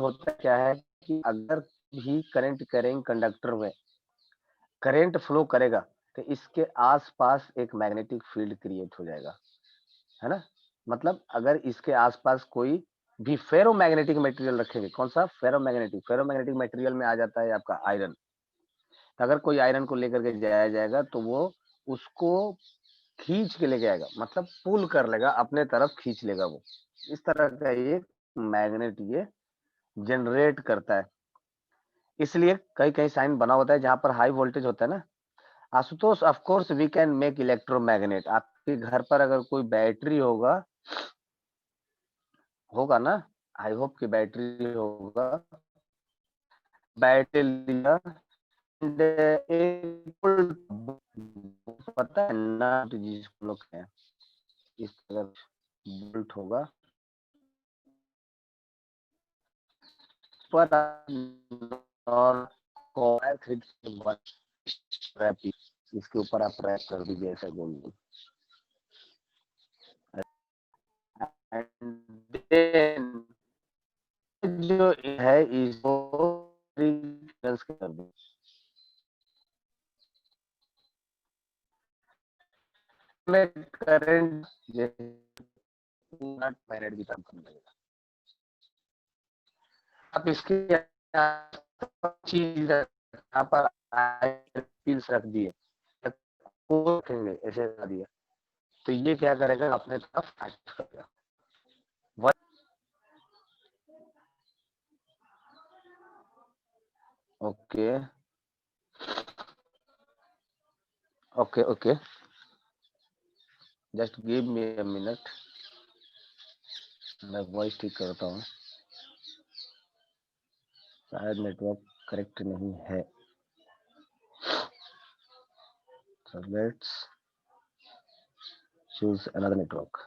होता क्या है कि अगर भी करंट करेंगे कंडक्टर में, करंट फ्लो करेगा तो इसके आसपास एक मैग्नेटिक फील्ड क्रिएट हो जाएगा, है ना? मतलब अगर इसके आसपास कोई भी फेरोमैग्नेटिक मटेरियल रखेंगे, कौन सा? फेरोमैग्नेटिक। फेरोमैग्नेटिक मटेरियल में आ जाता है आपका आयरन। तो अगर कोई आयरन को लेकर के जाया जाएगा तो वो उसको खींच के लेके आएगा, मतलब पुल कर लेगा, अपने तरफ खींच लेगा वो। इस तरह का ये मैग्नेट ये जनरेट करता है। इसलिए कई-कई साइन बना होता है जहाँ पर हाई वोल्टेज होता है ना। Ashutosh, of course we can make electromagnet. आपके घर पर अगर कोई बैटरी होगा होगा ना? आई होप कि बैटरी होगा। बैटरी लिया एंड एक पता है ना जिसको लोग हैं, इस तरह बोल्ट होगा पर और कॉयर खरीद के रैप, इसके ऊपर आप रैप कर दीजिए ऐसा गोल गोल। एंड देन जो है इसको कर दो। में करंट जैसे मैग्नेट की तरह करने लगेगा। आप इसके चीज यहाँ पर पील्स रख दिए, रखेंगे ऐसे कर दिया, तो ये क्या करेगा? अपने तरफ अट्रैक्ट करेगा। Okay okay okay, just give me a minute, मैं वॉइस ठीक करता हूँ, शायद नेटवर्क करेक्ट नहीं है। So let's choose another network.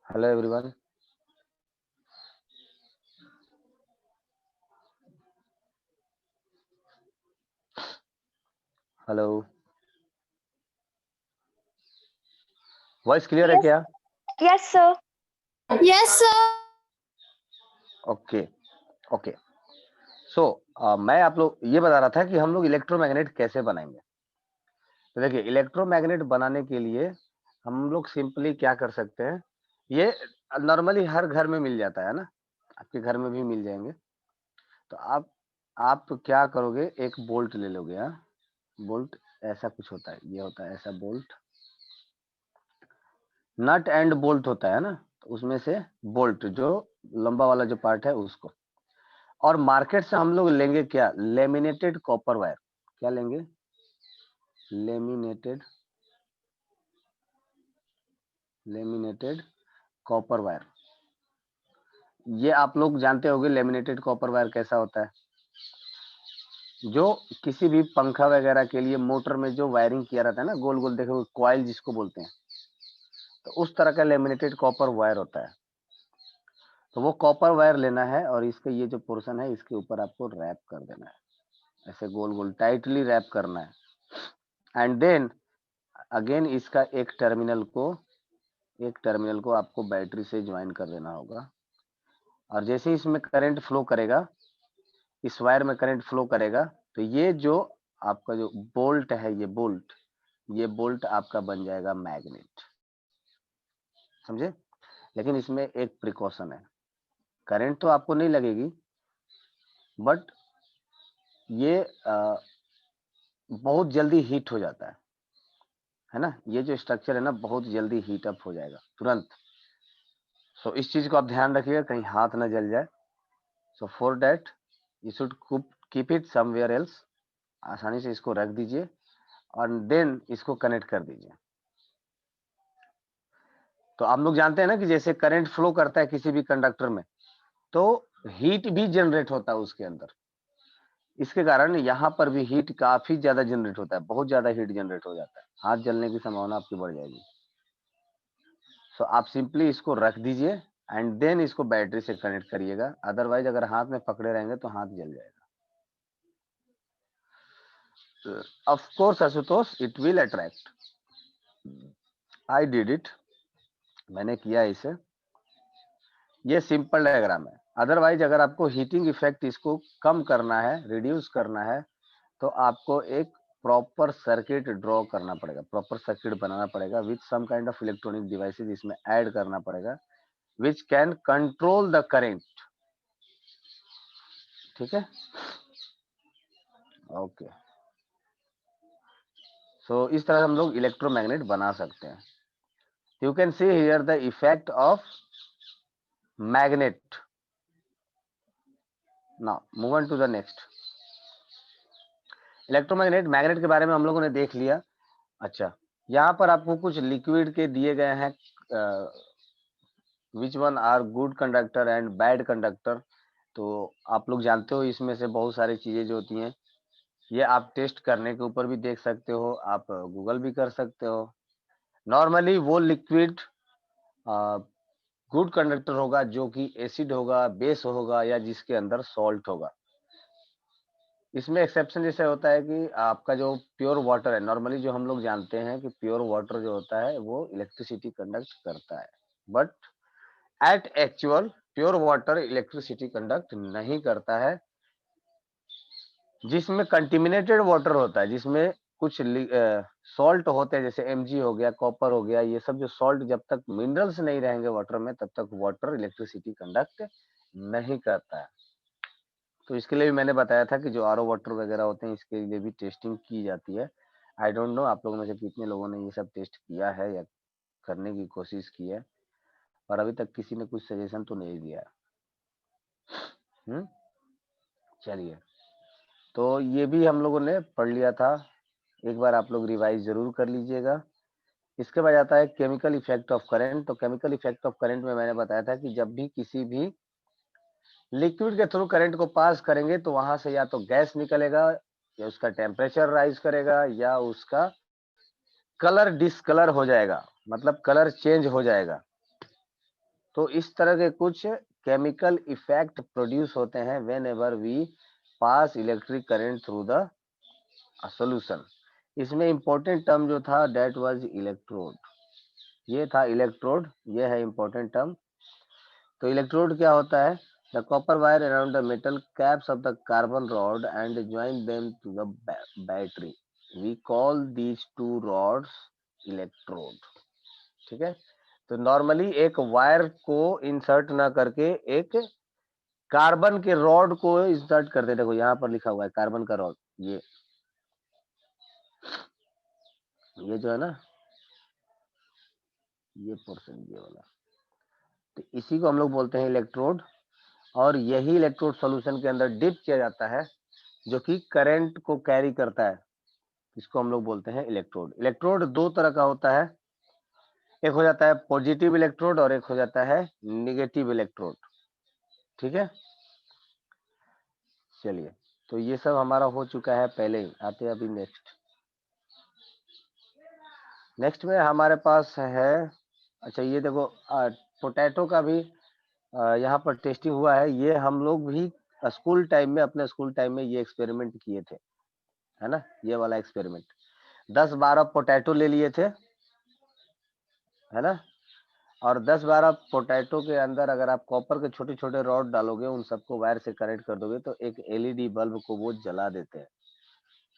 Hello everyone. Hello, voice clear है क्या? Yes sir. Yes sir. Okay okay. So मैं आप लोग ये बता रहा था कि हम लोग इलेक्ट्रोमैग्नेट कैसे बनाएंगे। तो देखिए, इलेक्ट्रोमैग्नेट बनाने के लिए हम लोग सिंपली क्या कर सकते हैं, ये नॉर्मली हर घर में मिल जाता है ना, आपके घर में भी मिल जाएंगे। तो आप क्या करोगे, एक बोल्ट ले लोगे। हाँ, बोल्ट ऐसा कुछ होता है, ये होता है ऐसा बोल्ट, नट एंड बोल्ट होता है ना, तो उसमें से बोल्ट जो लंबा वाला जो पार्ट है उसको, और मार्केट से हम लोग लेंगे क्या? Laminated copper wire. क्या लेंगे? Laminated copper wire. ये आप लोग जानते होंगे लेमिनेटेड कॉपर वायर कैसा होता है, जो किसी भी पंखा वगैरह के लिए मोटर में जो वायरिंग किया रहता है ना, गोल गोल देखो, कॉइल जिसको बोलते हैं, तो उस तरह का लेमिनेटेड कॉपर वायर होता है। तो वो कॉपर वायर लेना है और इसका ये जो पोर्शन है इसके ऊपर आपको रैप कर देना है, ऐसे गोल गोल टाइटली रैप करना है। एंड देन अगेन इसका एक टर्मिनल को आपको बैटरी से ज्वाइन कर देना होगा, और जैसे ही इसमें करंट फ्लो करेगा, इस वायर में करंट फ्लो करेगा, तो ये जो आपका जो बोल्ट है, ये बोल्ट आपका बन जाएगा मैग्नेट। समझे? लेकिन इसमें एक प्रिकॉशन है, करंट तो आपको नहीं लगेगी, बट ये बहुत जल्दी हीट हो जाता है ना? ये जो स्ट्रक्चर है ना, बहुत जल्दी हीट अप हो जाएगा तुरंत। सो इस चीज को आप ध्यान रखिएगा, कहीं हाथ ना जल जाए। So for that you should keep it somewhere else. आसानी से इसको रख दीजिए और देन इसको कनेक्ट कर दीजिए। तो आप लोग जानते हैं ना कि जैसे करंट फ्लो करता है किसी भी कंडक्टर में, तो हीट भी जनरेट होता है उसके अंदर। इसके कारण यहाँ पर भी हीट काफी ज्यादा जनरेट होता है, बहुत ज्यादा हीट जनरेट हो जाता है, हाथ जलने की संभावना आपकी बढ़ जाएगी। सो आप सिंपली इसको रख दीजिए एंड देन इसको बैटरी से कनेक्ट करिएगा, अदरवाइज अगर हाथ में पकड़े रहेंगे तो हाथ जल जाएगा। Of course Ashutosh, it will attract, I did it, मैंने किया इसे। ये सिंपल डायग्राम है। अदरवाइज अगर आपको हीटिंग इफेक्ट इसको कम करना है, रिड्यूस करना है, तो आपको एक प्रॉपर सर्किट ड्रॉ करना पड़ेगा, प्रॉपर सर्किट बनाना पड़ेगा with some kind of electronic devices इसमें ऐड करना पड़ेगा which can control the current. ठीक है, ओके। सो इस तरह हम लोग इलेक्ट्रोमैग्नेट बना सकते हैं। You can see here the effect of magnet. Now move on to the next. Electromagnet, magnet के बारे में हम लोगों ने देख लिया। अच्छा, यहाँ पर आपको कुछ लिक्विड के दिए गए हैं, which one are good conductor and bad conductor. तो आप लोग जानते हो इसमें से बहुत सारी चीजें जो होती हैं, ये आप टेस्ट करने के ऊपर भी देख सकते हो, आप गूगल भी कर सकते हो। नॉर्मली वो लिक्विड गुड कंडक्टर होगा जो कि एसिड होगा, बेस होगा, या जिसके अंदर सॉल्ट होगा। इसमें एक्सेप्शन जैसे होता है कि आपका जो प्योर वाटर है, नॉर्मली जो हम लोग जानते हैं कि प्योर वाटर जो होता है वो इलेक्ट्रिसिटी कंडक्ट करता है, but at actual pure water electricity conduct नहीं करता है। जिसमें कंटिमिनेटेड वाटर होता है, जिसमें कुछ सॉल्ट होते हैं, जैसे Mg हो गया, कॉपर हो गया, ये सब जो सॉल्ट, जब तक मिनरल्स नहीं रहेंगे वाटर में तब तक वाटर इलेक्ट्रिसिटी कंडक्ट नहीं करता है। तो इसके लिए भी मैंने बताया था कि जो आरओ वाटर वगैरह होते हैं इसके लिए भी टेस्टिंग की जाती है। आई डोंट नो आप लोगों में से कितने लोगों ने ये सब टेस्ट किया है या करने की कोशिश की है, और अभी तक किसी ने कुछ सजेशन तो नहीं दिया। चलिए, तो ये भी हम लोगों ने पढ़ लिया था, एक बार आप लोग रिवाइज जरूर कर लीजिएगा। इसके बाद आता है केमिकल इफेक्ट ऑफ करंट। तो केमिकल इफेक्ट ऑफ करंट में मैंने बताया था कि जब भी किसी भी लिक्विड के थ्रू करंट को पास करेंगे तो वहां से या तो गैस निकलेगा, या उसका टेम्परेचर राइज करेगा, या उसका कलर डिसकलर हो जाएगा, मतलब कलर चेंज हो जाएगा। तो इस तरह के कुछ केमिकल इफेक्ट प्रोड्यूस होते हैं whenever we pass electric current through the solution. इसमें इंपॉर्टेंट टर्म जो था दैट वाज इलेक्ट्रोड। ये था इलेक्ट्रोड, ये है इंपॉर्टेंट टर्म। तो इलेक्ट्रोड क्या होता है? The copper wire around the metal caps of the carbon rod and join them to the battery, we call these two rods electrode. ठीक है, तो नॉर्मली एक वायर को इंसर्ट ना करके एक कार्बन के रॉड को इंसर्ट करते, देखो यहाँ पर लिखा हुआ है कार्बन का रॉड, ये जो है ना, ये पोर्शन ये वाला, तो इसी को हम लोग बोलते हैं इलेक्ट्रोड। और यही इलेक्ट्रोड सॉल्यूशन के अंदर डिप किया जाता है जो कि करंट को कैरी करता है, इसको हम लोग बोलते हैं इलेक्ट्रोड। इलेक्ट्रोड दो तरह का होता है, एक हो जाता है पॉजिटिव इलेक्ट्रोड और एक हो जाता है निगेटिव इलेक्ट्रोड। ठीक है, चलिए, तो ये सब हमारा हो चुका है पहले ही, आते हैं अभी नेक्स्ट में हमारे पास है। अच्छा, ये देखो पोटैटो का भी यहाँ पर टेस्टिंग हुआ है। ये हम लोग भी स्कूल टाइम में, अपने स्कूल टाइम में ये एक्सपेरिमेंट किए थे, है ना, ये वाला एक्सपेरिमेंट। 10-12 पोटैटो ले लिए थे, है ना, और 10-12 पोटैटो के अंदर अगर आप कॉपर के छोटे छोटे रॉड डालोगे, उन सबको वायर से कनेक्ट कर दोगे तो एक एलईडी बल्ब को वो जला देते हैं।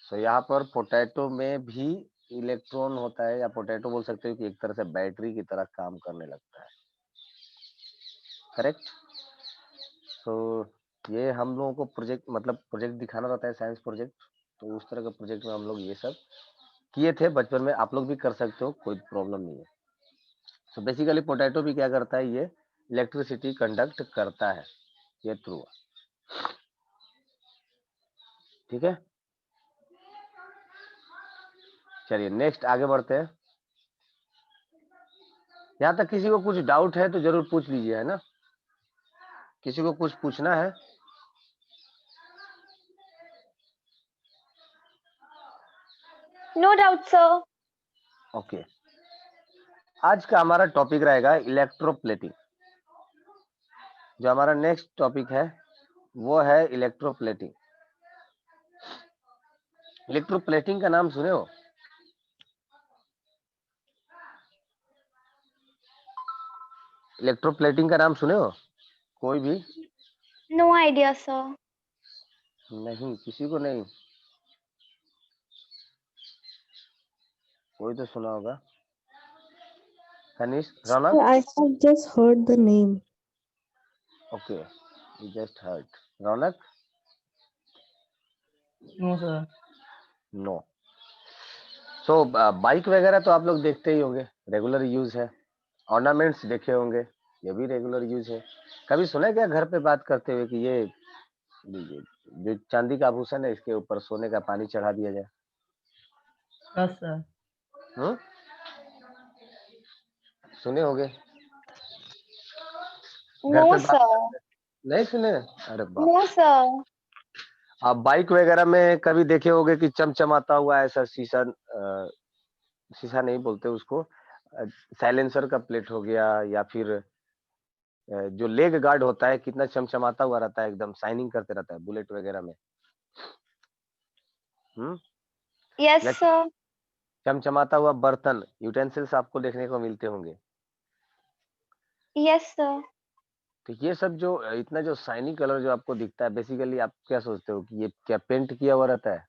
तो यहाँ पर पोटैटो में भी इलेक्ट्रॉन होता है, या पोटैटो बोल सकते हो कि एक तरह से बैटरी की तरह काम करने लगता है। करेक्ट। तो ये हम लोगों को प्रोजेक्ट, मतलब प्रोजेक्ट दिखाना रहता है, साइंस प्रोजेक्ट। तो उस तरह के प्रोजेक्ट में हम लोग ये सब किए थे बचपन में, आप लोग भी कर सकते हो, कोई प्रॉब्लम नहीं है। तो बेसिकली पोटैटो भी क्या करता है, ये इलेक्ट्रिसिटी कंडक्ट करता है ये थ्रू। ठीक है, चलिए नेक्स्ट आगे बढ़ते हैं। यहाँ तक किसी को कुछ डाउट है तो जरूर पूछ लीजिए, है ना, किसी को कुछ पूछना है? No doubt, sir. ओके, आज का हमारा टॉपिक रहेगा इलेक्ट्रोप्लेटिंग। जो हमारा नेक्स्ट टॉपिक है वो है इलेक्ट्रोप्लेटिंग। इलेक्ट्रोप्लेटिंग का नाम सुने हो? इलेक्ट्रोप्लेटिंग का नाम सुने हो कोई भी? No idea, sir. नहीं, किसी को नहीं। कोई तो सुना होगा। Kanishka, Raunak? I have just heard the name. Okay, you just heard. Raunak? No sir. No. So bike वगैरह तो आप लोग देखते ही होंगे, रेगुलर यूज है। ऑर्नामेंट्स देखे होंगे, ये भी रेगुलर यूज है। कभी सुना है क्या घर पे बात करते हुए कि ये जो चांदी का आभूषण है इसके ऊपर सोने का पानी चढ़ा दिया जाए? Yes sir. सुने होंगे? घर No, पे बात sir. नहीं सुने? अरे बाप। No, sir. आप बाइक वगैरह में कभी देखे होंगे कि चमचमाता हुआ ऐसा शीशा, शीशा नहीं बोलते उसको, साइलेंसर का प्लेट हो गया, या फिर जो लेग गार्ड होता है कितना चमचमाता हुआ रहता है, एकदम शाइनिंग करते रहता है बुलेट वगैरह में। Yes, या sir. चमचमाता हुआ बर्तन, यूटेंसिल्स आपको देखने को मिलते होंगे। Yes, sir. तो ये सब जो इतना जो शाइनी कलर जो आपको दिखता है, बेसिकली आप क्या सोचते हो कि ये क्या पेंट किया हुआ रहता है?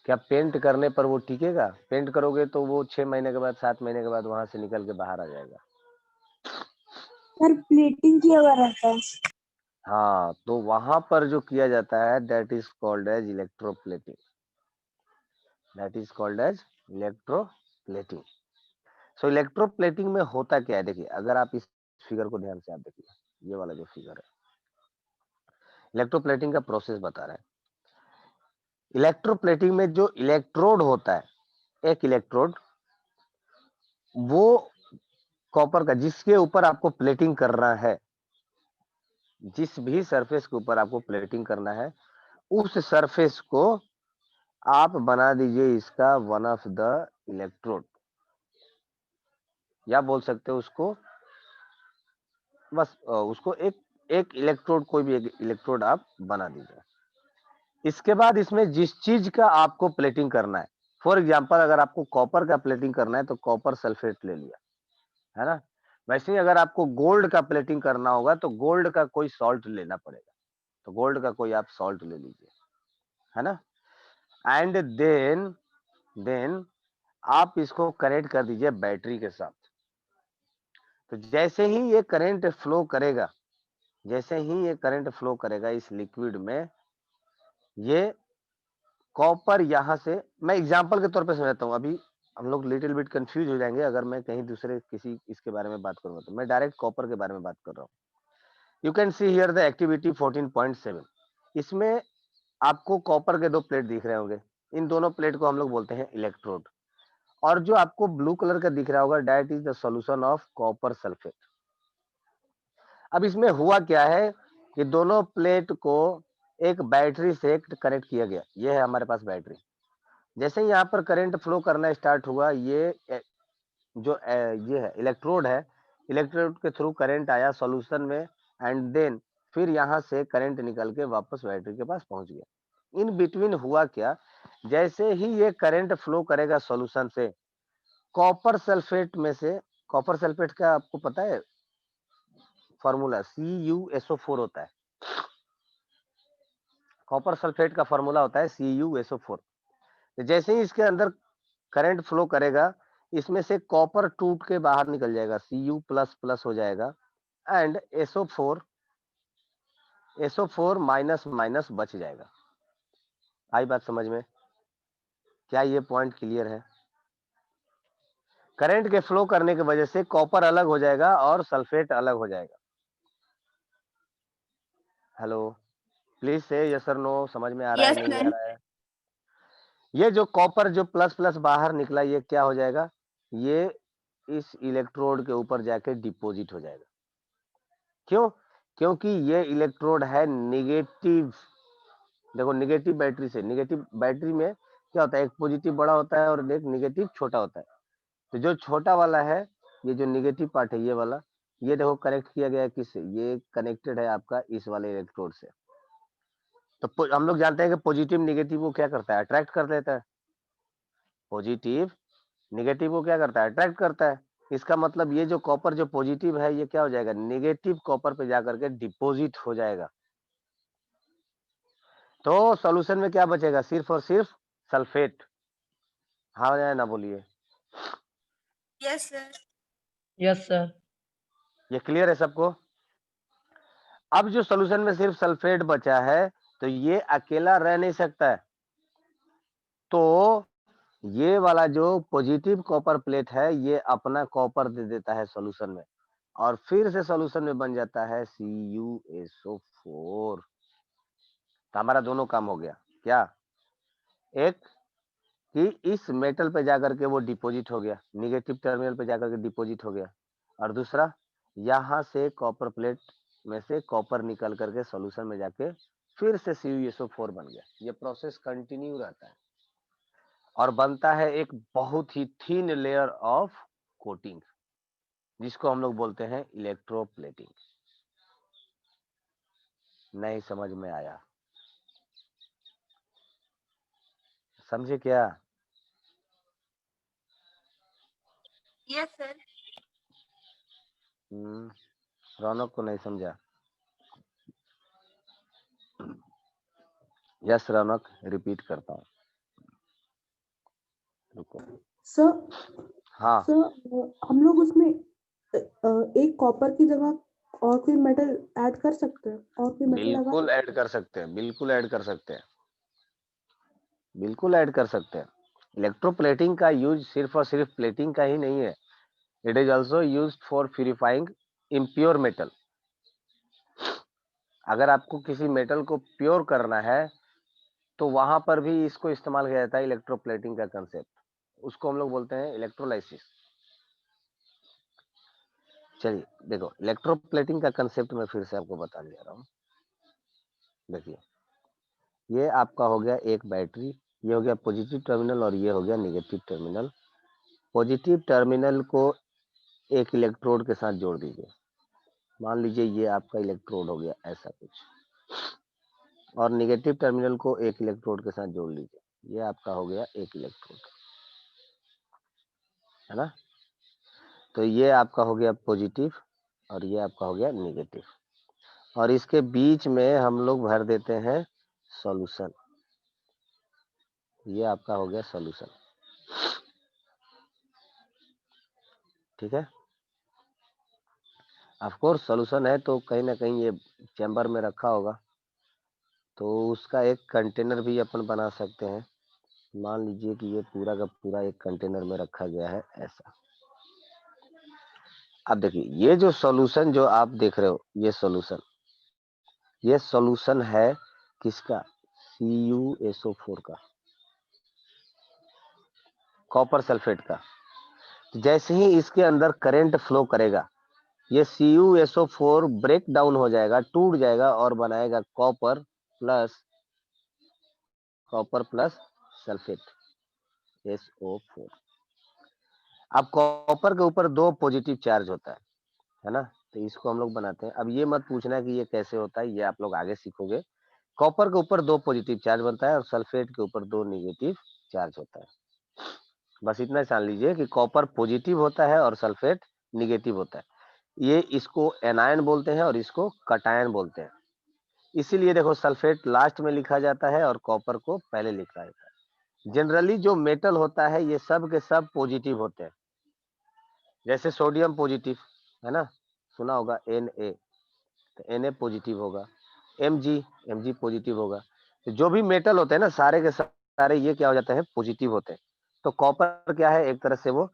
क्या पेंट करने पर वो टिकेगा? पेंट करोगे तो वो 6 महीने के बाद, 7 महीने के बाद वहां से निकल के बाहर आ जाएगा। सर प्लेटिंग किया हुआ रहता है। हाँ, तो वहां पर जो किया जाता है that is called as electroplating. That is called as electroplating. So electroplating में होता क्या है, देखिए अगर आप इस फिगर को ध्यान से आप देखिए, ये वाला जो फिगर है इलेक्ट्रोप्लेटिंग का प्रोसेस बता रहा है। इलेक्ट्रोप्लेटिंग में जो इलेक्ट्रोड होता है, एक इलेक्ट्रोड, वो कॉपर का, जिसके ऊपर आपको प्लेटिंग करना है, जिस भी सरफेस के ऊपर आपको प्लेटिंग करना है, उस सरफेस को आप बना दीजिए इसका वन ऑफ द इलेक्ट्रोड, या बोल सकते हो उसको बस उसको एक इलेक्ट्रोड, कोई भी एक इलेक्ट्रोड आप बना दीजिए। इसके बाद इसमें जिस चीज का आपको प्लेटिंग करना है, फॉर एग्जांपल अगर आपको कॉपर का प्लेटिंग करना है तो कॉपर सल्फेट ले लिया, है ना। वैसे ही अगर आपको गोल्ड का प्लेटिंग करना होगा तो गोल्ड का कोई सॉल्ट लेना पड़ेगा, तो गोल्ड का कोई आप सॉल्ट ले लीजिए, है ना। एंड देन आप इसको कनेक्ट कर दीजिए बैटरी के साथ। तो जैसे ही ये करंट फ्लो करेगा, जैसे ही ये करंट फ्लो करेगा इस लिक्विड में, ये कॉपर यहां से, मैं एग्जांपल के तौर पे समझाता हूं, अभी हम लोग लिटिल बिट कंफ्यूज हो जाएंगे अगर मैं कहीं दूसरे किसी इसके बारे में बात करूंगा, तो मैं डायरेक्ट कॉपर के बारे में बात कर रहा हूं। You can see here the activity 14.7। इसमें आपको कॉपर के दो प्लेट दिख रहे होंगे, इन दोनों प्लेट को हम लोग बोलते हैं इलेक्ट्रोड। और जो आपको ब्लू कलर का दिख रहा होगा that is the solution of copper sulphate. अब इसमें हुआ क्या है कि दोनों प्लेट को एक बैटरी से कनेक्ट किया गया, ये है हमारे पास बैटरी। जैसे ही यहाँ पर करंट फ्लो करना स्टार्ट हुआ, ये ये है इलेक्ट्रोड है, इलेक्ट्रोड के थ्रू करंट आया सॉल्यूशन में, एंड देन फिर यहाँ से करंट निकल के वापस बैटरी के पास पहुंच गया। इन बिटवीन हुआ क्या, जैसे ही ये करंट फ्लो करेगा सॉल्यूशन से, कॉपर सल्फेट में से, कॉपर सल्फेट का आपको पता है फॉर्मूला CuSO4 होता है। कॉपर सल्फेट का फॉर्मूला होता है CuSO4। जैसे ही इसके अंदर करंट फ्लो करेगा, इसमें से कॉपर टूट के बाहर निकल जाएगा, Cu++ हो जाएगा, एंड SO4 माइनस माइनस बच जाएगा। आई बात समझ में? क्या ये पॉइंट क्लियर है? करंट के फ्लो करने की वजह से कॉपर अलग हो जाएगा और सल्फेट अलग हो जाएगा। हेलो, प्लीज से यस और नो, समझ में आ रहा है Yes, नहीं आ sir. रहा है? ये जो कॉपर जो प्लस प्लस बाहर निकला, ये क्या हो जाएगा, ये इस इलेक्ट्रोड के ऊपर जाके डिपॉजिट हो जाएगा। क्यों? क्योंकि ये इलेक्ट्रोड है निगेटिव। देखो निगेटिव बैटरी से, निगेटिव बैटरी में क्या होता है, एक पॉजिटिव बड़ा होता है और एक निगेटिव छोटा होता है। तो जो छोटा वाला है, ये जो निगेटिव पार्ट है ये वाला, ये देखो कनेक्ट किया गया है किससे, ये कनेक्टेड है आपका इस वाले इलेक्ट्रोड से। तो हम लोग जानते हैं कि पॉजिटिव निगेटिव को क्या करता है, अट्रैक्ट कर देता है। पॉजिटिव निगेटिव को क्या करता है, अट्रैक्ट करता है। इसका मतलब ये जो कॉपर जो पॉजिटिव है ये क्या हो जाएगा, निगेटिव कॉपर पे जाकर के डिपॉजिट हो जाएगा। तो सॉल्यूशन में क्या बचेगा, सिर्फ और सिर्फ सल्फेट। हाँ या ना बोलिए। Yes sir. Yes sir. ये क्लियर है सबको। अब जो सॉल्यूशन में सिर्फ सल्फेट बचा है तो ये अकेला रह नहीं सकता है, तो ये वाला जो पॉजिटिव कॉपर प्लेट है ये अपना कॉपर दे देता है सॉल्यूशन में, और फिर से सॉल्यूशन में बन जाता है CuSO4। तो हमारा दोनों काम हो गया क्या, एक कि इस मेटल पे जाकर के वो डिपॉजिट हो गया, निगेटिव टर्मिनल पे जाकर के डिपॉजिट हो गया, और दूसरा यहाँ से कॉपर प्लेट में से कॉपर निकल करके सॉल्यूशन में जाके फिर से CuSO4 बन गया। ये प्रोसेस कंटिन्यू रहता है और बनता है एक बहुत ही थीन लेयर ऑफ कोटिंग, जिसको हम लोग बोलते हैं इलेक्ट्रोप्लेटिंग। नहीं समझ में आया, समझे क्या? Yes sir. रौनक को नहीं समझा। यस रौनक, रिपीट करता हूँ, रुको। सर हाँ सर हम लोग उसमें एक कॉपर की जगह और कोई मेटल ऐड कर सकते हैं, और कोई मेटल लगा बिल्कुल ऐड कर सकते हैं, बिल्कुल ऐड कर सकते हैं, बिल्कुल ऐड कर सकते हैं। इलेक्ट्रोप्लेटिंग का यूज सिर्फ और सिर्फ प्लेटिंग का ही नहीं है, it is also used for purifying impure metal. अगर आपको किसी मेटल को प्योर करना है तो वहां पर भी इसको इस्तेमाल किया जाता है, इलेक्ट्रोप्लेटिंग का कंसेप्ट। उसको हम लोग बोलते हैं इलेक्ट्रोलाइसिस। चलिए देखो, इलेक्ट्रोप्लेटिंग का कंसेप्ट मैं फिर से आपको बता दे रहा हूँ। देखिए, ये आपका हो गया एक बैटरी, ये हो गया पॉजिटिव टर्मिनल और ये हो गया नेगेटिव टर्मिनल। पॉजिटिव टर्मिनल को एक इलेक्ट्रोड के साथ जोड़ दीजिए, मान लीजिए ये आपका इलेक्ट्रोड हो गया ऐसा कुछ, और नेगेटिव टर्मिनल को एक इलेक्ट्रोड के साथ जोड़ लीजिए, ये आपका हो गया एक इलेक्ट्रोड, है ना। तो ये आपका हो गया पॉजिटिव और ये आपका हो गया नेगेटिव, और इसके बीच में हम लोग भर देते हैं सॉल्यूशन, ये आपका हो गया सॉल्यूशन, ठीक है। ऑफ कोर्स सॉल्यूशन है तो कहीं ना कहीं ये चैम्बर में रखा होगा, तो उसका एक कंटेनर भी अपन बना सकते हैं। मान लीजिए कि ये पूरा का पूरा एक कंटेनर में रखा गया है ऐसा। अब देखिए, ये जो सॉल्यूशन जो आप देख रहे हो, ये सॉल्यूशन है किसका, CuSO4 का, कॉपर सल्फेट का। जैसे ही इसके अंदर करंट फ्लो करेगा, ये CuSO4 ब्रेक डाउन हो जाएगा, टूट जाएगा और बनाएगा कॉपर प्लस सल्फेट SO4। अब कॉपर के ऊपर दो पॉजिटिव चार्ज होता है ना, तो इसको हम लोग बनाते हैं। अब ये मत पूछना कि ये कैसे होता है, ये आप लोग आगे सीखोगे। कॉपर के ऊपर दो पॉजिटिव चार्ज बनता है और सल्फेट के ऊपर दो नेगेटिव चार्ज होता है। बस इतना जान लीजिए कि कॉपर पॉजिटिव होता है और सल्फेट निगेटिव होता है। ये इसको एनायन बोलते हैं और इसको कटायन बोलते हैं। इसीलिए देखो, सल्फेट लास्ट में लिखा जाता है और कॉपर को पहले लिखा जाता है। जनरली जो मेटल होता है ये सब के सब पॉजिटिव होते हैं, जैसे सोडियम पॉजिटिव है ना, सुना होगा Na, तो Na पॉजिटिव होगा, Mg पॉजिटिव होगा। तो जो भी मेटल होते हैं ना, सारे के सारे ये क्या हो जाते हैं, पॉजिटिव होते हैं। तो कॉपर क्या है, एक तरह से वो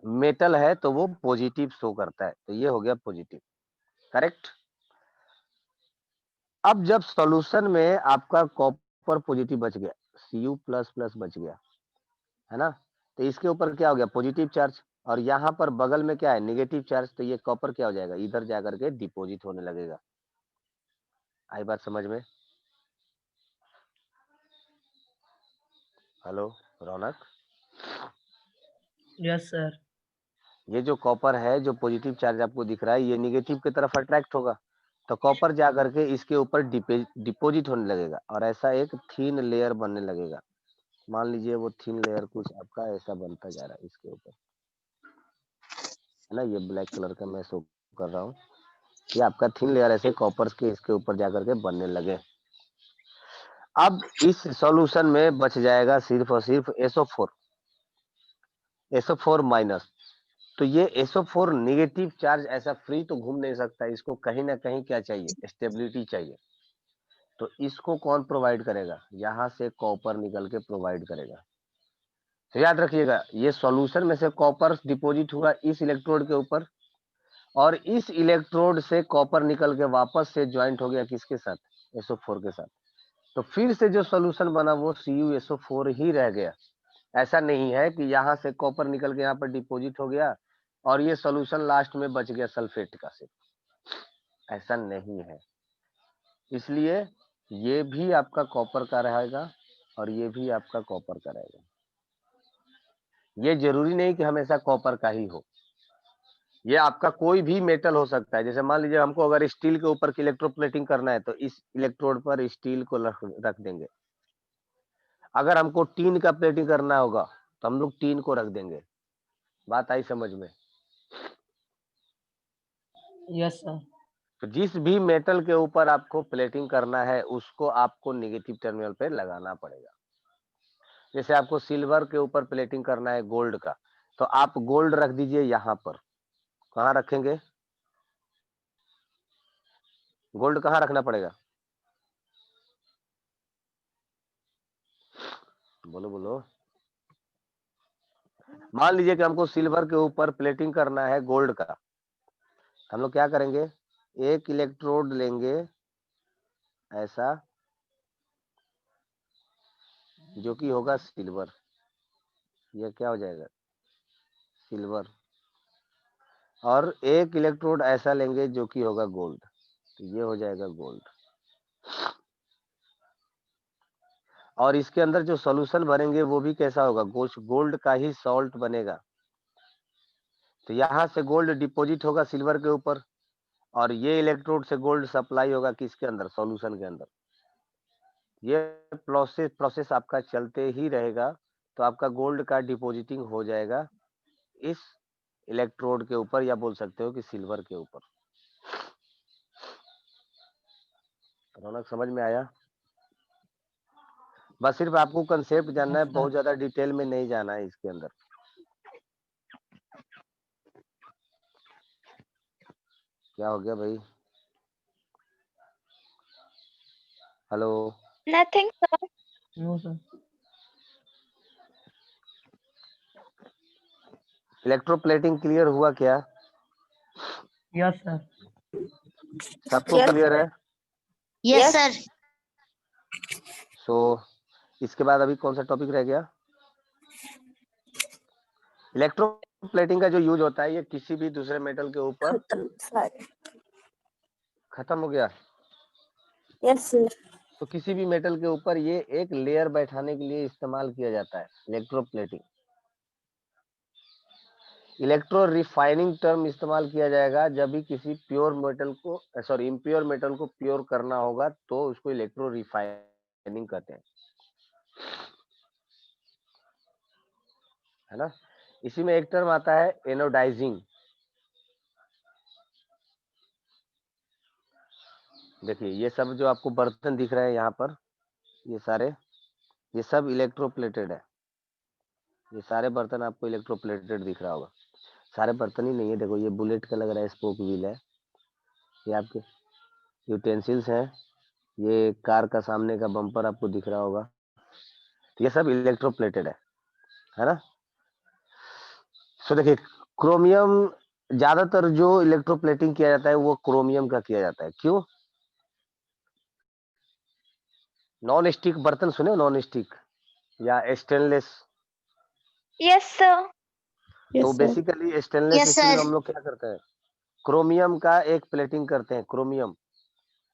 मेटल है तो वो पॉजिटिव शो करता है, तो ये हो गया पॉजिटिव, करेक्ट। अब जब सॉल्यूशन में आपका कॉपर पॉजिटिव बच गया, Cu++ बच गया, है ना, तो इसके ऊपर क्या हो गया, पॉजिटिव चार्ज, और यहाँ पर बगल में क्या है, नेगेटिव चार्ज। तो ये कॉपर क्या हो जाएगा, इधर जाकर के डिपॉजिट होने लगेगा। आई बात समझ में? हेलो रौनक। Yes sir. ये जो कॉपर है, जो पॉजिटिव चार्ज आपको दिख रहा है, ये निगेटिव की तरफ अट्रैक्ट होगा, तो कॉपर जा करके इसके ऊपर डिपॉजिट होने लगेगा और ऐसा एक थीन लेयर बनने लगेगा। मान लीजिए वो थीन लेयर कुछ आपका ऐसा बनता जा रहा है इसके ऊपर, है ना, ये ब्लैक कलर का मैं शो कर रहा हूँ, ये आपका थीन लेयर ऐसे कॉपर के इसके ऊपर जाकर के बनने लगे। अब इस सॉल्यूशन में बच जाएगा सिर्फ और सिर्फ SO4, SO4 माइनस। तो ये SO4 नेगेटिव चार्ज ऐसा फ्री तो घूम नहीं सकता, इसको कहीं ना कहीं क्या चाहिए, स्टेबिलिटी चाहिए। तो इसको कौन प्रोवाइड करेगा, यहाँ से कॉपर निकल के प्रोवाइड करेगा। तो याद रखिएगा, ये सॉल्यूशन में से कॉपर डिपॉजिट हुआ इस इलेक्ट्रोड के ऊपर, और इस इलेक्ट्रोड से कॉपर निकल के वापस से ज्वाइंट हो गया किसके साथ, SO4 के साथ। तो फिर से जो सॉल्यूशन बना वो CuSO4 ही रह गया। ऐसा नहीं है कि यहाँ से कॉपर निकल के यहाँ पर डिपॉजिट हो गया और ये सॉल्यूशन लास्ट में बच गया सल्फेट का सिर्फ, ऐसा नहीं है। इसलिए ये भी आपका कॉपर का रहेगा और ये भी आपका कॉपर का रहेगा। ये जरूरी नहीं कि हमेशा कॉपर का ही हो, ये आपका कोई भी मेटल हो सकता है। जैसे मान लीजिए हमको अगर स्टील के ऊपर की इलेक्ट्रोप्लेटिंग करना है तो इस इलेक्ट्रोड पर स्टील को रख देंगे। अगर हमको टीन का प्लेटिंग करना होगा तो हम लोग टीन को रख देंगे। बात आई समझ में? Yes sir. तो जिस भी मेटल के ऊपर आपको प्लेटिंग करना है उसको आपको नेगेटिव टर्मिनल पे लगाना पड़ेगा। जैसे आपको सिल्वर के ऊपर प्लेटिंग करना है गोल्ड का, तो आप गोल्ड रख दीजिए यहाँ पर। कहाँ रखेंगे गोल्ड, कहाँ रखना पड़ेगा, बोलो बोलो। मान लीजिए कि हमको सिल्वर के ऊपर प्लेटिंग करना है गोल्ड का, हम लोग क्या करेंगे, एक इलेक्ट्रोड लेंगे ऐसा जो कि होगा सिल्वर, ये क्या हो जाएगा सिल्वर, और एक इलेक्ट्रोड ऐसा लेंगे जो कि होगा गोल्ड, तो ये हो जाएगा गोल्ड। और इसके अंदर जो सॉल्यूशन भरेंगे वो भी कैसा होगा, गोल्ड का ही सॉल्ट बनेगा। तो यहाँ से गोल्ड डिपॉजिट होगा सिल्वर के ऊपर और ये इलेक्ट्रोड से गोल्ड सप्लाई होगा किसके अंदर, सॉल्यूशन के अंदर। ये प्रोसेस आपका चलते ही रहेगा, तो आपका गोल्ड का डिपॉजिटिंग हो जाएगा इस इलेक्ट्रोड के ऊपर, या बोल सकते हो कि सिल्वर के ऊपर। रौनक समझ में आया? बस सिर्फ आपको कंसेप्ट जानना है, Yes, बहुत sir. ज्यादा डिटेल में नहीं जाना है इसके अंदर। क्या हो गया भाई, hello? Nothing, sir. No sir. Electroplating clear हुआ क्या, Yes sir. सबको क्लियर है? Yes, sir. सो इसके बाद अभी कौन सा टॉपिक रह गया, इलेक्ट्रोप्लेटिंग का जो यूज होता है ये किसी भी दूसरे मेटल के ऊपर खत्म हो गया। Yes sir. तो किसी भी मेटल के ऊपर ये एक लेयर बैठाने के लिए इस्तेमाल किया जाता है इलेक्ट्रोप्लेटिंग। इलेक्ट्रो रिफाइनिंग टर्म इस्तेमाल किया जाएगा जब भी किसी प्योर मेटल को, सॉरी इम्प्योर मेटल को प्योर करना होगा, तो उसको इलेक्ट्रो रिफाइनिंग कहते हैं, है ना। इसी में एक टर्म आता है एनोडाइजिंग। देखिए ये सब जो आपको बर्तन दिख रहे हैं यहाँ पर, ये सारे, ये सब इलेक्ट्रोप्लेटेड है। ये सारे बर्तन आपको इलेक्ट्रोप्लेटेड दिख रहा होगा। सारे बर्तन ही नहीं है, देखो ये बुलेट का लग रहा है, स्पोक व्हील है, ये आपके यूटेंसिल्स हैं, ये कार का सामने का बम्पर आपको दिख रहा होगा, ये सब इलेक्ट्रोप्लेटेड है ना। सो देखिए क्रोमियम, ज्यादातर जो इलेक्ट्रोप्लेटिंग किया जाता है वो क्रोमियम का किया जाता है। क्यों? नॉन स्टिक बर्तन सुने, नॉन स्टिक या स्टेनलेस, Yes, sir. तो yes sir. Basically stainless Yes, steel में sir. हम लोग क्या करते हैं, क्रोमियम का एक प्लेटिंग करते हैं। क्रोमियम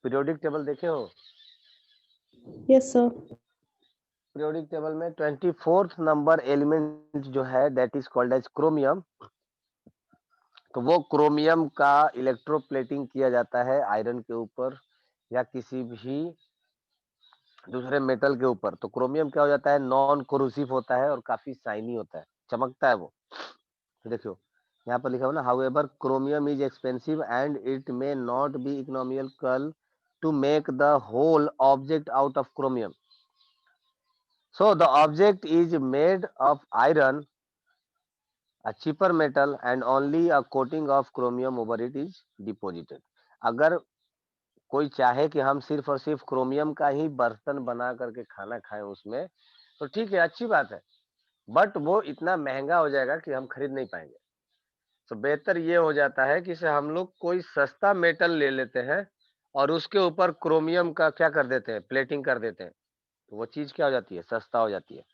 पीरियोडिक टेबल देखे हो, यस सर। पीरियोडिक टेबल में 24th नंबर एलिमेंट जो है that is called as chromium, तो वो क्रोमियम का इलेक्ट्रोप्लेटिंग किया जाता है आयरन के ऊपर या किसी भी दूसरे मेटल के ऊपर। तो क्रोमियम क्या हो जाता है, नॉन कोरोसिव होता है और काफी शाइनी होता है, चमकता है वो। तो देखियो यहाँ पर लिखा हुआ ना, however chromium is expensive and it may not be economical to make the whole object out of chromium, so the object is made of iron, a cheaper metal, and only a coating of chromium over it is deposited। अगर कोई चाहे कि हम सिर्फ और सिर्फ chromium का ही बर्तन बना करके खाना खाएं उसमें, तो ठीक है, अच्छी बात है, बट वो इतना महंगा हो जाएगा कि हम खरीद नहीं पाएंगे। तो बेहतर ये हो जाता है कि इसे हम लोग कोई सस्ता मेटल ले लेते हैं और उसके ऊपर क्रोमियम का क्या कर देते हैं, प्लेटिंग कर देते हैं, तो वो चीज क्या हो जाती है, सस्ता हो जाती है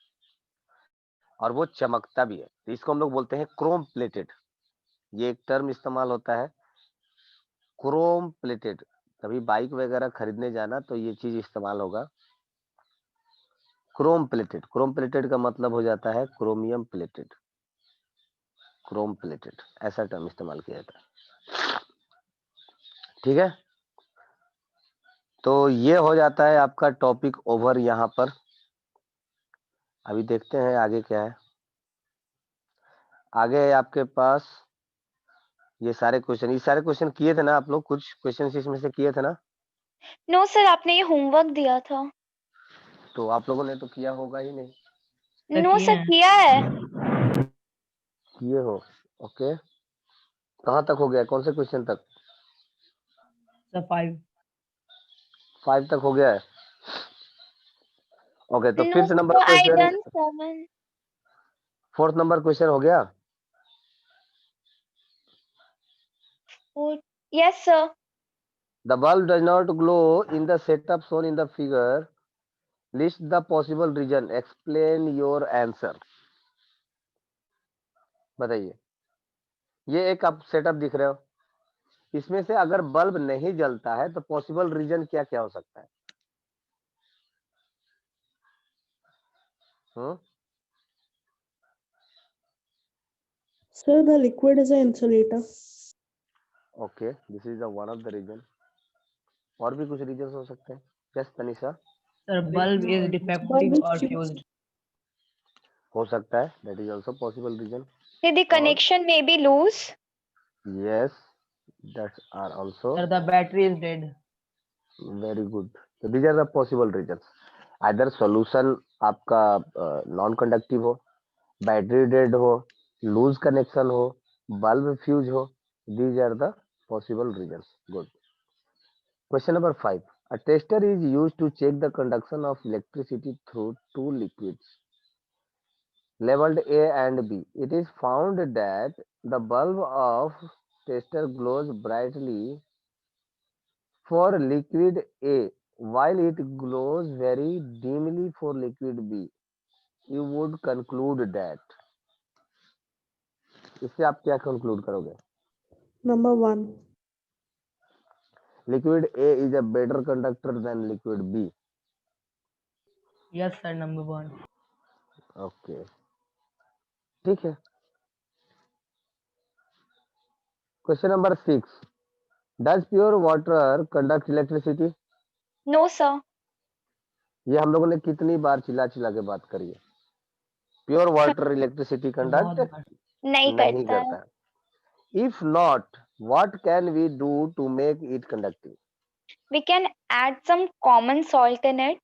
और वो चमकता भी है। तो इसको हम लोग बोलते हैं क्रोम प्लेटेड। ये एक टर्म इस्तेमाल होता है, क्रोम प्लेटेड। कभी बाइक वगैरह खरीदने जाना तो ये चीज इस्तेमाल होगा, क्रोम प्लेटेड। क्रोम प्लेटेड का मतलब हो जाता है क्रोमियम प्लेटेड, क्रोम प्लेटेड, ऐसा टर्म इस्तेमाल किया जाता है। ठीक है, तो ये हो जाता है आपका टॉपिक ओवर यहाँ पर। अभी देखते हैं आगे क्या है। आगे आपके पास ये सारे क्वेश्चन किए थे ना आप लोग, कुछ क्वेश्चन इसमें से किए थे ना? नो सर, आपने ये होमवर्क दिया था। तो आप लोगों ने तो किया होगा ही नहीं। सर नो किए सर, हैं। किया है। किए हो, ओके। कहाँ तक हो गया, कौन से क्वेश्चन तक? सर 5। 5 तक हो गया है, ओके। तो नो फिफ्थ नंबर सर, आई question, done 7। 4th number question हो गया। Yes sir. The bulb does not glow in the setup shown in the figure. List the possible reason. Explain your answer. बताइए, ये एक आप setup दिख रहे हो, इसमें से अगर बल्ब नहीं जलता है तो पॉसिबल रीजन क्या क्या हो सकता है? Sir, the liquid is an insulator. Okay, this is one of the reason. और भी कुछ रीजन हो सकते हैं? Yes Tanisha. Sir bulb is Bulb defective is और fused. फ्यूज्ड। हो सकता है, that is also possible reason. The connection may be loose. Yes, that's are also sir the battery is dead. Very good. तो these are the possible reason. Either solution आपका non conductive हो, battery dead हो, loose connection हो, bulb fuse हो, these are the possible reasons। good। Question number 5, a tester is used to check the conduction of electricity through two liquids labeled A and B। it is found that the bulb of tester glows brightly for liquid A while it glows very dimly for liquid B। you would conclude that, इससे आप क्या conclude करोगे? Number 1. Liquid A is a better conductor than liquid B। Yes sir number 1। Okay, ठीक है। Question number 6, does pure water conduct electricity? No sir. ये हम लोगों ने कितनी बार चिल्ला चिल्ला के बात करी है, प्योर वाटर इलेक्ट्रिसिटी बहुत कंडक्ट बार। नहीं नहीं करता है। करता। If not, what can we do to make it conductive? We can add some common salt in it.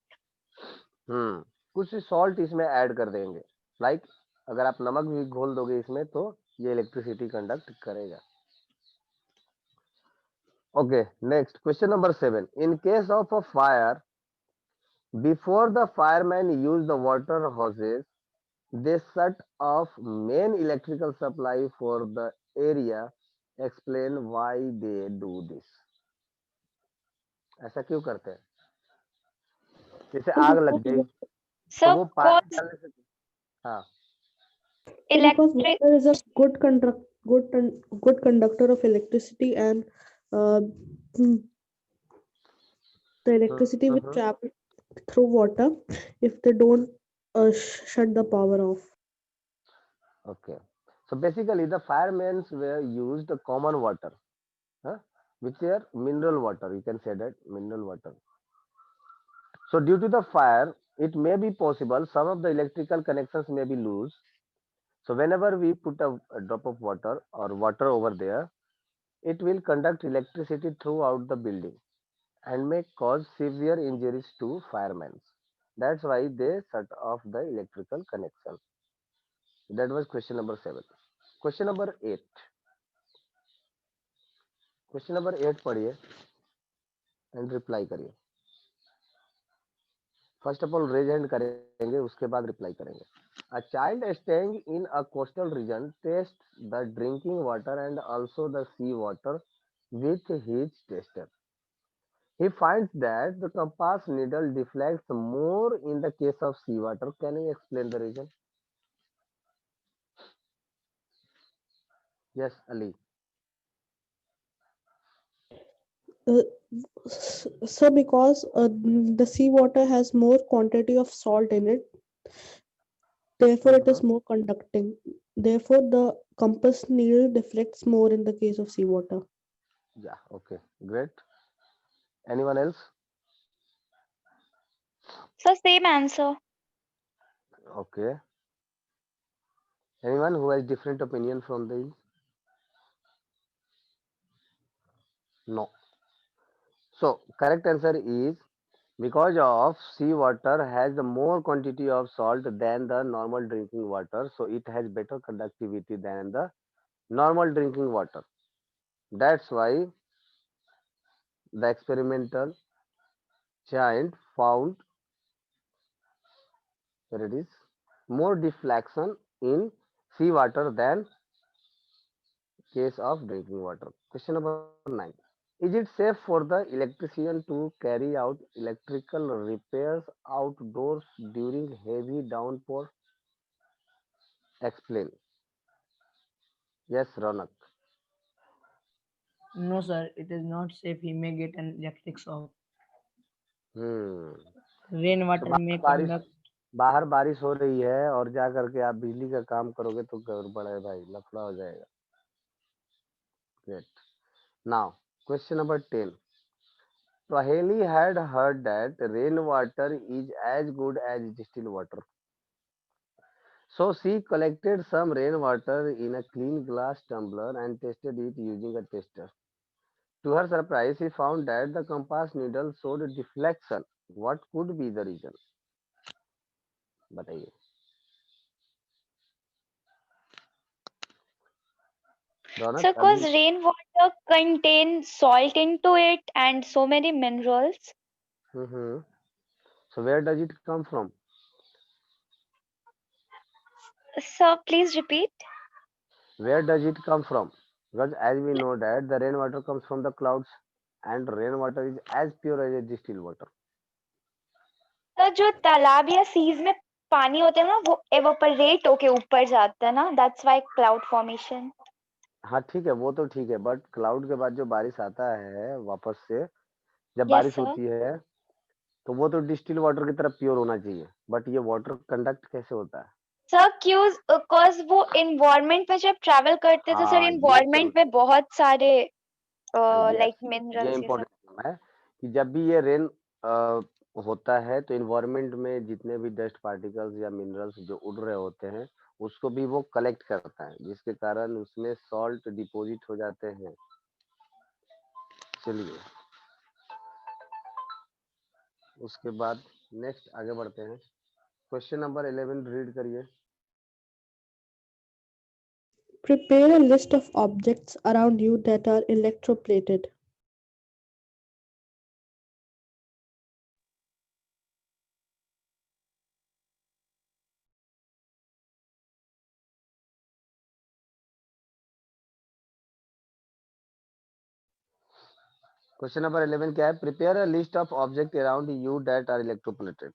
कुछ सॉल्ट इसमें ऐड कर देंगे, लाइक अगर आप नमक भी घोल दोगे इसमें तो ये इलेक्ट्रिसिटी कंडक्ट करेगा। Okay, next question number 7, in case of a fire, before the firemen use the water hoses, they shut off main electrical supply for the area। explain why they do this। ऐसा क्यों करते हैं? जैसे So आग लग because, गई तो So वो पानी cause डालने से, हाँ, so because electric water is a good conductor of electricity, and uh, hmm, the electricity will travel through water if they don't shut the power off. Okay. So basically the firemen were used common water, huh? Which are mineral water, you can say that mineral water. So due to the fire, it may be possible some of the electrical connections may be loose. So whenever we put a drop of water or water over there, it will conduct electricity throughout the building and may cause severe injuries to firemen. That's why they shut off the electrical connection. That was question number 7. Question number 8. Question number 8 पढ़िए and reply करिए. First of all raise hand करेंगे, उसके बाद reply करेंगे. A child staying in a coastal region tests the drinking water and also the sea water with his tester. He finds that the compass needle deflects more in the case of seawater. Can you explain the reason? Yes, Ali. So because the seawater has more quantity of salt in it, therefore it is more conducting. Therefore, the compass needle deflects more in the case of seawater. Yeah, okay, great. Anyone else? So same answer. Okay. Anyone who has different opinion from these? No. So correct answer is because of seawater has the more quantity of salt than the normal drinking water, so it has better conductivity than the normal drinking water. That's why the experimental giant found there it is more deflection in seawater than case of drinking water. Question number 9. Is it safe for the electrician to carry out electrical repairs outdoors during heavy downpour? Explain. Yes, Ronak. No, sir, it is not safe. He may get an electric shock. हम्म. तो Rainwater may conduct. बाहर बारिश हो रही है और जा करके आप बिजली का काम करोगे तो गड़बड़ है भाई, लफड़ा हो जाएगा. Great. Now, question number 10. Paheli had heard that rainwater is as good as distilled water. So she collected some rainwater in a clean glass tumbler and tested it using a tester. To her surprise, she found that the compass needle showed deflection. What could be the reason? बताइए. रौनक So अभी. cause rainwater contains salt into it and so many minerals. Mm-hmm. So where does it come from? So please repeat. Where does it come from? Because as we know that the rainwater comes from the clouds and rainwater is as pure as a distilled water. तो जो तालाब या seize में पानी होते हैं ना वो एवापोरेट होके ऊपर जाता है ना, दैट्स व्हाई क्लाउड फॉर्मेशन. हाँ ठीक है, वो तो ठीक है, बट क्लाउड के बाद जो बारिश आता है वापस से, जब यस बारिश सर. होती है तो वो तो डिस्टिल वाटर की तरह प्योर होना चाहिए, बट ये वाटर कंडक्ट कैसे होता है? सर क्यों? बिकॉज वो इन्वायरमेंट में जब ट्रैवल करते थे सर, हाँ ये इन्वायरमेंट में बहुत सारे यस, लाइक ये मिनरल्स ये सब. इम्पोर्टेंट है कि जब भी ये रेन होता है तो इन्वायरमेंट में जितने भी डस्ट पार्टिकल्स या मिनरल्स जो उड़ रहे होते हैं उसको भी वो कलेक्ट करता है, जिसके कारण उसमें सॉल्ट डिपॉजिट हो जाते हैं. चलिए उसके बाद नेक्स्ट आगे बढ़ते हैं. क्वेश्चन नंबर 11 रीड करिए. Prepare a list of objects around you that are electroplated. Question number 11 क्या है? Prepare a list of object around you that are electroplated.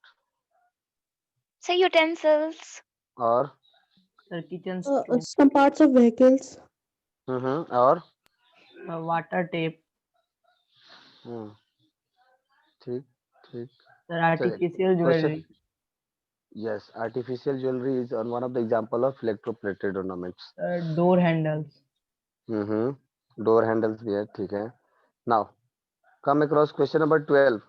Sir utensils. और Sir, kitchen stove, Some parts of vehicles. और water tape, हम्म, ठीक ठीक. sir, चलिए artificial question jewelry. Yes, artificial jewelry is one of the example of electroplated ornaments. Door handles. Door handles भी है, ठीक है. Now come across question number 12.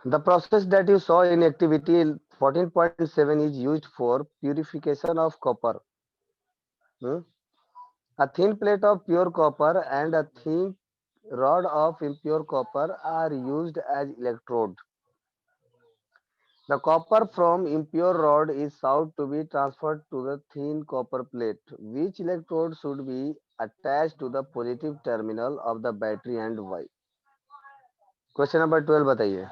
The process that you saw in activity 14.7 is used for purification of copper. A thin plate of pure copper and a thin rod of impure copper are used as electrode. The copper from impure rod is sought to be transferred to the thin copper plate. Which electrode should be attached to the positive terminal of the battery and why? Question number 12 बताइए.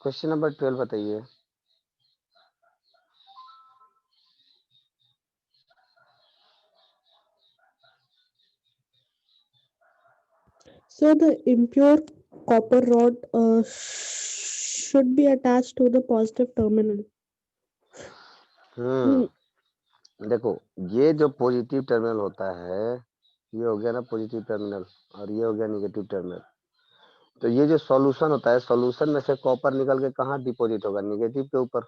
Question number 12 बताइए. So the impure copper rod should be attached to the positive terminal. देखो, ये जो positive terminal होता है, ये हो गया ना पॉजिटिव टर्मिनल, और ये हो गया नेगेटिव टर्मिनल. तो ये जो सॉल्यूशन होता है, सॉल्यूशन में से कॉपर निकल के कहाँ डिपॉजिट होगा? नेगेटिव के ऊपर.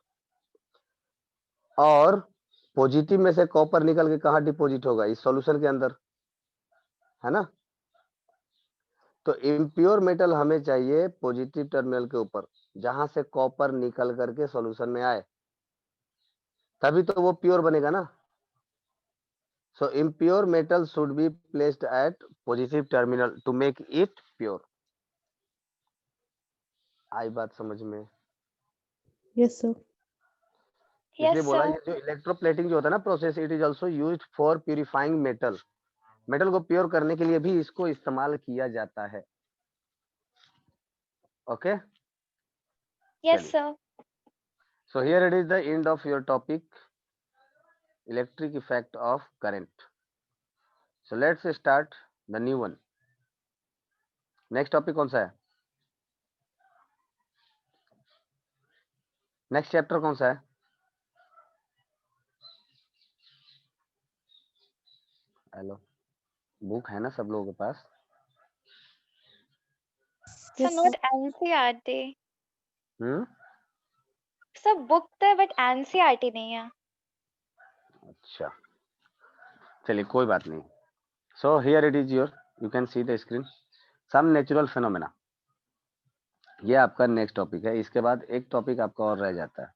और पॉजिटिव में से कॉपर निकल के कहाँ डिपॉजिट होगा? इस सॉल्यूशन के अंदर, है ना. तो इम्प्योर मेटल हमें चाहिए पॉजिटिव टर्मिनल के ऊपर, जहां से कॉपर निकल करके सॉल्यूशन में आए, तभी तो वो प्योर बनेगा ना. So impure metal should be placed at positive terminal to make it pure. आई बात समझ में? Yes, sir. इसलिए Yes, बोला sir. ये जो इलेक्ट्रोप्लेटिंग जो होता है ना process, it is also used for purifying metal. Metal को प्योर करने के लिए भी इसको इस्तेमाल किया जाता है. Okay. Yes, sir. So here it is the end of your topic, electric effect of current. So let's start the new one. Next topic कौन सा है? नेक्स्ट चैप्टर कौन सा है? हेलो, बुक है ना सब लोगों के पास? Sir, Yes, not sir. NCERT. Hmm. Sir, book है but NCERT नहीं है. अच्छा, चलिए कोई बात नहीं. So here it is your, you can see the screen, some natural phenomena. ये आपका नेक्स्ट टॉपिक है. इसके बाद एक टॉपिक आपका और रह जाता है,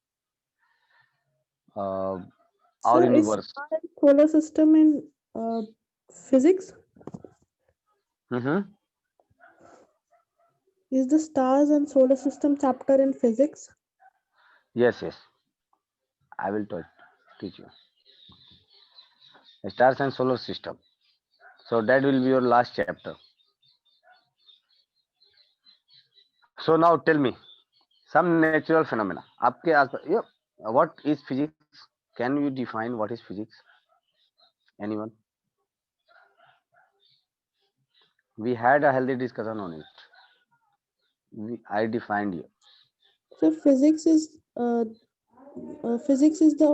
और Sir, is universe. solar system in physics? Is the stars and solar system chapter in physics? Yes yes, I will teach you stars and solar system. So that will be your last chapter. So now tell me some natural phenomena आपके आसपास. What is physics? Can you define what is physics? Anyone? We had a healthy discussion on it. I defined you. So physics is the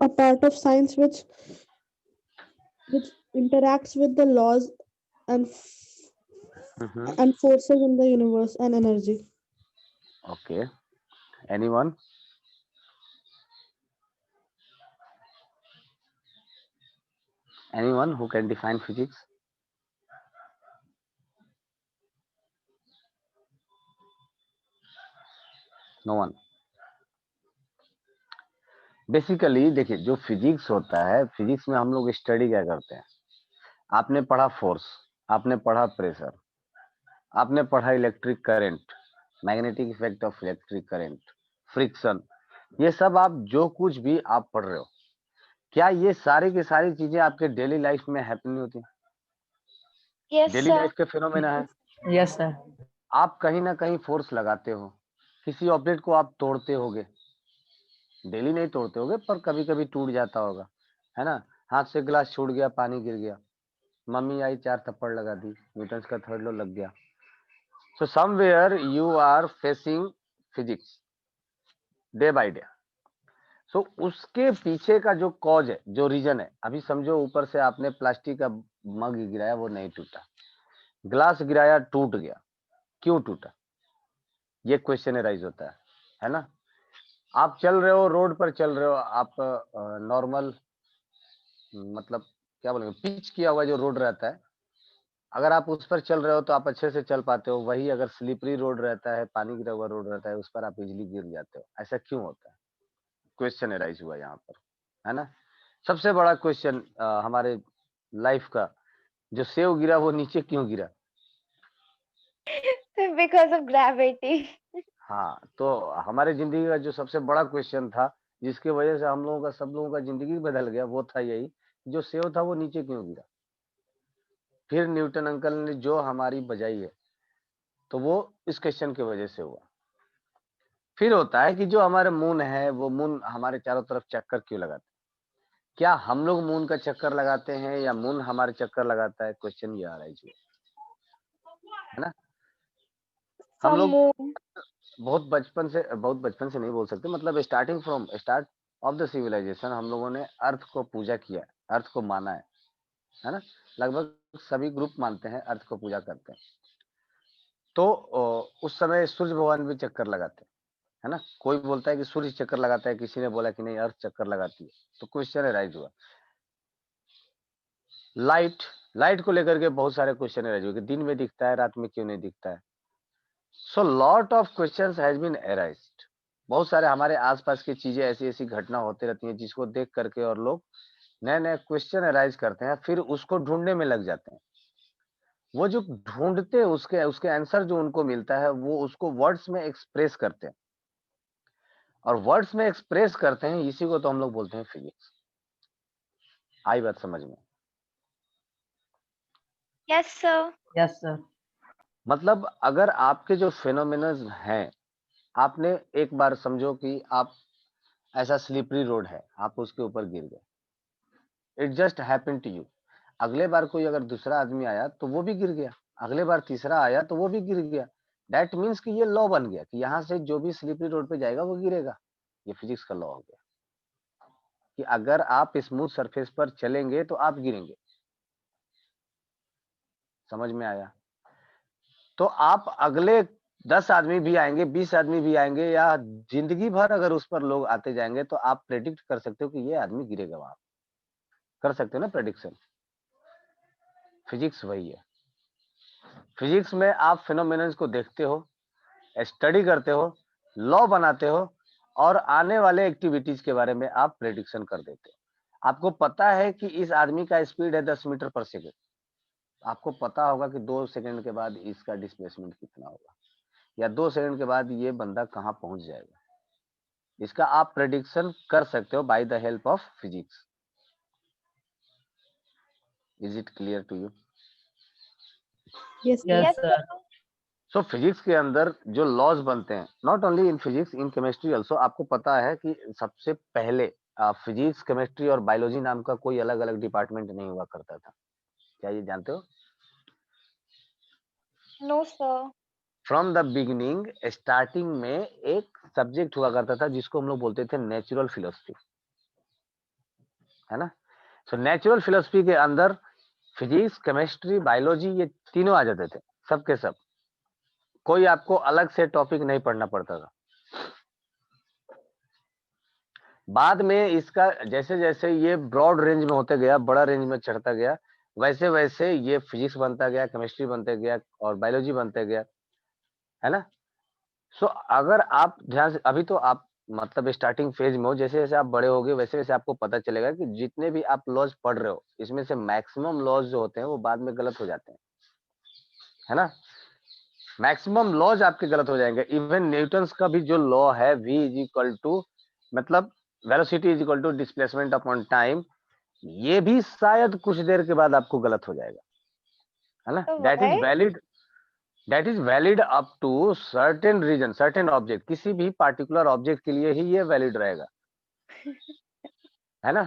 a part of science which interacts with the laws and and forces in the universe and energy. Okay. Anyone? Anyone who can define physics? No one. Basically देखिए, जो physics होता है, physics में हम लोग study क्या करते हैं? आपने पढ़ा फोर्स, आपने पढ़ा प्रेशर, आपने पढ़ा electric current, magnetic effect of electric current, friction. ये सब आप जो कुछ भी आप पढ़ रहे हो, क्या ये सारी की सारी चीजें आपके डेली लाइफ में हैपन होती? Yes, daily sir. लाइफ के फिनोमेना है. Yes, sir. आप कहीं ना कहीं फोर्स लगाते हो, किसी ऑब्जेक्ट को आप तोड़ते होगे. डेली नहीं तोड़ते होगे, पर कभी कभी टूट जाता होगा, है ना. हाथ से गिलास छूट गया, पानी गिर गया, मम्मी आई 4 थप्पड़ लगा दी, न्यूटन का थर्ड लॉ लग गया. So somewhere you are facing physics day by day. So उसके पीछे का जो कॉज है, जो रीजन है, अभी समझो ऊपर से आपने प्लास्टिक का मग गिराया, वो नहीं टूटा, ग्लास गिराया टूट गया, क्यों टूटा, ये क्वेश्चन राइज होता है ना। आप चल रहे हो, रोड पर चल रहे हो, आप नॉर्मल मतलब क्या बोलेंगे, पिच किया हुआ जो रोड रहता है, अगर आप उस पर चल रहे हो तो आप अच्छे से चल पाते हो, वही अगर स्लिपरी रोड रहता है, पानी गिरा हुआ रोड रहता है, उस पर आप इजीली गिर जाते हो। ऐसा क्यों होता है, क्वेश्चन राइज हुआ यहाँ पर, है ना। सबसे बड़ा क्वेश्चन हमारे लाइफ का, जो सेव गिरा वो नीचे क्यों गिरा। Because of gravity. हाँ, तो हमारे जिंदगी का जो सबसे बड़ा क्वेश्चन था, जिसकी वजह से हम लोगों का, सब लोगों का जिंदगी बदल गया, वो था यही, जो सेव था वो नीचे क्यों गिरा। फिर न्यूटन अंकल ने जो हमारी बजाई है, तो वो इस क्वेश्चन की वजह से हुआ। फिर होता है कि जो हमारे मून है, वो मून हमारे चारों तरफ चक्कर क्यों लगाते हैं, क्या हम लोग मून का चक्कर लगाते हैं या मून हमारे चक्कर लगाता है, क्वेश्चन ये आ रहा है जी, है ना। हम From लोग moon. बहुत बचपन से नहीं बोल सकते, मतलब starting from start of the civilisation हम लोगों ने अर्थ को पूजा किया है, अर्थ को माना है ना। लगभग सभी ग्रुप मानते हैं, अर्थ को पूजा करते हैं। तो उस समय सूर्य भगवान भी चक्कर लगाते हैं, है ना। कोई बोलता है कि सूर्य चक्कर लगाता है, किसी ने बोला कि नहीं अर्थ चक्कर लगाती है। तो क्वेश्चन राइज हुआ। लाइट लाइट को लेकर के बहुत सारे क्वेश्चन राइज हुए कि दिन में दिखता है, रात में क्यों नहीं दिखता है। So lot of questions has been arised. बहुत सारे हमारे आसपास की चीजें, ऐसी ऐसी घटना होती रहती हैं, जिसको देख करके और लोग नए नए क्वेश्चन अराइज करते हैं, फिर उसको ढूंढने में लग जाते हैं। वो जो ढूंढते हैं, उसके उसके आंसर जो उनको मिलता है, वो उसको वर्ड्स में एक्सप्रेस करते हैं, और वर्ड्स में एक्सप्रेस करते हैं, इसी को तो हम लोग बोलते हैं फिजिक्स। आई बात समझ में। Yes, sir. Yes, sir. मतलब अगर आपके जो फिनोमिनस हैं, आपने एक बार समझो कि आप ऐसा स्लिपरी रोड है, आप उसके ऊपर गिर गए, it just happened to you. अगले बार कोई अगर दूसरा आदमी आया तो वो भी गिर गया, अगले बार तीसरा आया तो वो भी गिर गया। दैट मीन्स कि ये लॉ बन गया कि यहाँ से जो भी स्लिपरी रोड पे जाएगा वो गिरेगा। ये फिजिक्स का लॉ हो गया कि अगर आप स्मूथ सरफेस पर चलेंगे तो आप गिरेंगे। समझ में आया। तो आप अगले 10 आदमी भी आएंगे, 20 आदमी भी आएंगे, या जिंदगी भर अगर उस पर लोग आते जाएंगे, तो आप प्रेडिक्ट कर सकते हो कि ये आदमी गिरेगा वहां। कर सकते हो ना प्रेडिक्शन। फिजिक्स वही है। फिजिक्स में आप फिनोमेनन्स को देखते हो, स्टडी करते हो, लॉ बनाते हो, और आने वाले एक्टिविटीज के बारे में आप प्रेडिक्शन कर देते हो। आपको पता है कि इस आदमी का स्पीड है 10 मीटर पर सेकेंड, आपको पता होगा कि 2 सेकंड के बाद इसका डिस्प्लेसमेंट कितना होगा, या 2 सेकंड के बाद ये बंदा कहाँ पहुंच जाएगा। इसका आप प्रेडिक्शन कर सकते हो by the help of physics. Is it clear to you. Yes, sir. Yes, Yes, sir. sir. So physics के अंदर जो लॉज बनते हैं, not only in physics, in chemistry also, आपको पता है कि सबसे पहले फिजिक्स, केमिस्ट्री और बायोलॉजी नाम का कोई अलग अलग डिपार्टमेंट नहीं हुआ करता था। क्या ये जानते हो। No, sir. From the beginning, starting में एक सब्जेक्ट हुआ करता था जिसको हम लोग बोलते थे नेचुरल फिलोसफी, है ना। सो नेचुरल फिलोसफी के अंदर फिजिक्स, केमिस्ट्री, बायोलॉजी, ये तीनों आ जाते थे, सब के सब। कोई आपको अलग से टॉपिक नहीं पढ़ना पड़ता था। बाद में इसका जैसे जैसे ये ब्रॉड रेंज में होते गया, बड़ा रेंज में चढ़ता गया, वैसे वैसे ये फिजिक्स बनता गया, केमिस्ट्री बनते गया, और बायोलॉजी बनते गया, है ना। सो अगर आप ध्यान से, अभी तो आप मतलब स्टार्टिंग फेज में हो, जैसे जैसे आप बड़े होगे वैसे वैसे आपको पता चलेगा कि जितने भी आप लॉज पढ़ रहे हो, इसमें से मैक्सिमम लॉज जो होते हैं वो बाद में गलत हो जाते हैं, है ना। मैक्सिमम लॉज आपके गलत हो जाएंगे। इवन न्यूटन्स का भी जो लॉ है, v इज इक्वल टू, मतलब velocity is equal to displacement upon time, ये भी शायद कुछ देर के बाद आपको गलत हो जाएगा, है ना। So that is why? Valid, that is valid up to certain region, certain object, किसी भी पार्टिकुलर ऑब्जेक्ट के लिए ही ये वैलिड रहेगा, है ना।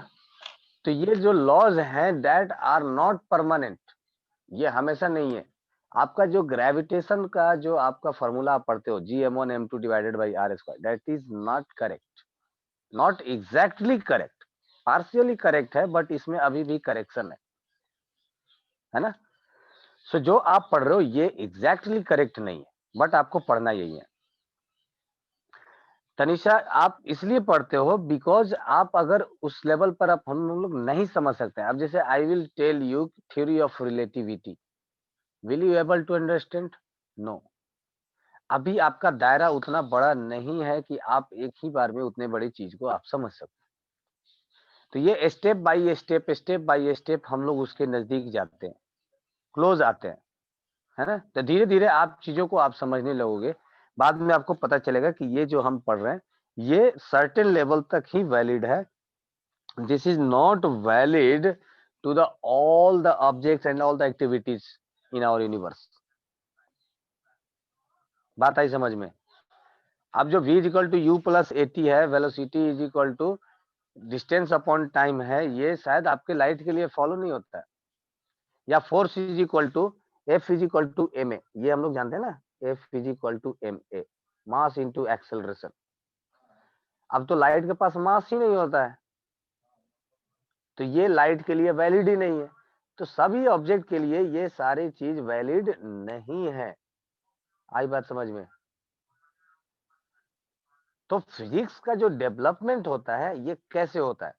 तो ये जो लॉज हैं दैट आर नॉट परमानेंट, ये हमेशा नहीं है। आपका जो ग्रेविटेशन का जो आपका फॉर्मूला आप पढ़ते हो, Gm1m2 divided by r square, that is not correct. Not exactly correct, partially correct है, बट इसमें अभी भी करेक्शन है ना। सो जो आप पढ़ रहे हो ये एग्जैक्टली करेक्ट नहीं है, बट आपको पढ़ना यही है। तनिषा, आप इसलिए पढ़ते हो बिकॉज आप अगर उस लेवल पर आप हम लोग नहीं समझ सकते हैं। अब जैसे I will tell you theory of relativity, will you able to understand? No. अभी आपका दायरा उतना बड़ा नहीं है कि आप एक ही बार में उतने बड़ी चीज को आप समझ सकते। तो ये स्टेप बाय स्टेप हम लोग उसके नजदीक जाते हैं, क्लोज आते हैं, है ना। तो धीरे धीरे आप चीजों को आप समझने लगोगे, बाद में आपको पता चलेगा कि ये जो हम पढ़ रहे हैं ये सर्टेन लेवल तक ही वैलिड है। This is not valid to the all the objects and all the activities in our universe. बात आई समझ में? अब जो v equal to u plus at है, velocity is equal to distance upon time है, ये शायद आपके लाइट के लिए फॉलो नहीं होता है। या force is equal to F is equal to M A, ये हम लोग जानते हैं ना, F is equal to M A, mass into acceleration. अब तो लाइट के पास मास ही नहीं होता है, तो ये लाइट के लिए वैलिड ही नहीं है। तो सभी ऑब्जेक्ट के लिए ये सारी चीज वैलिड नहीं है। आई बात समझ में? तो फिजिक्स का जो डेवलपमेंट होता है ये कैसे होता है?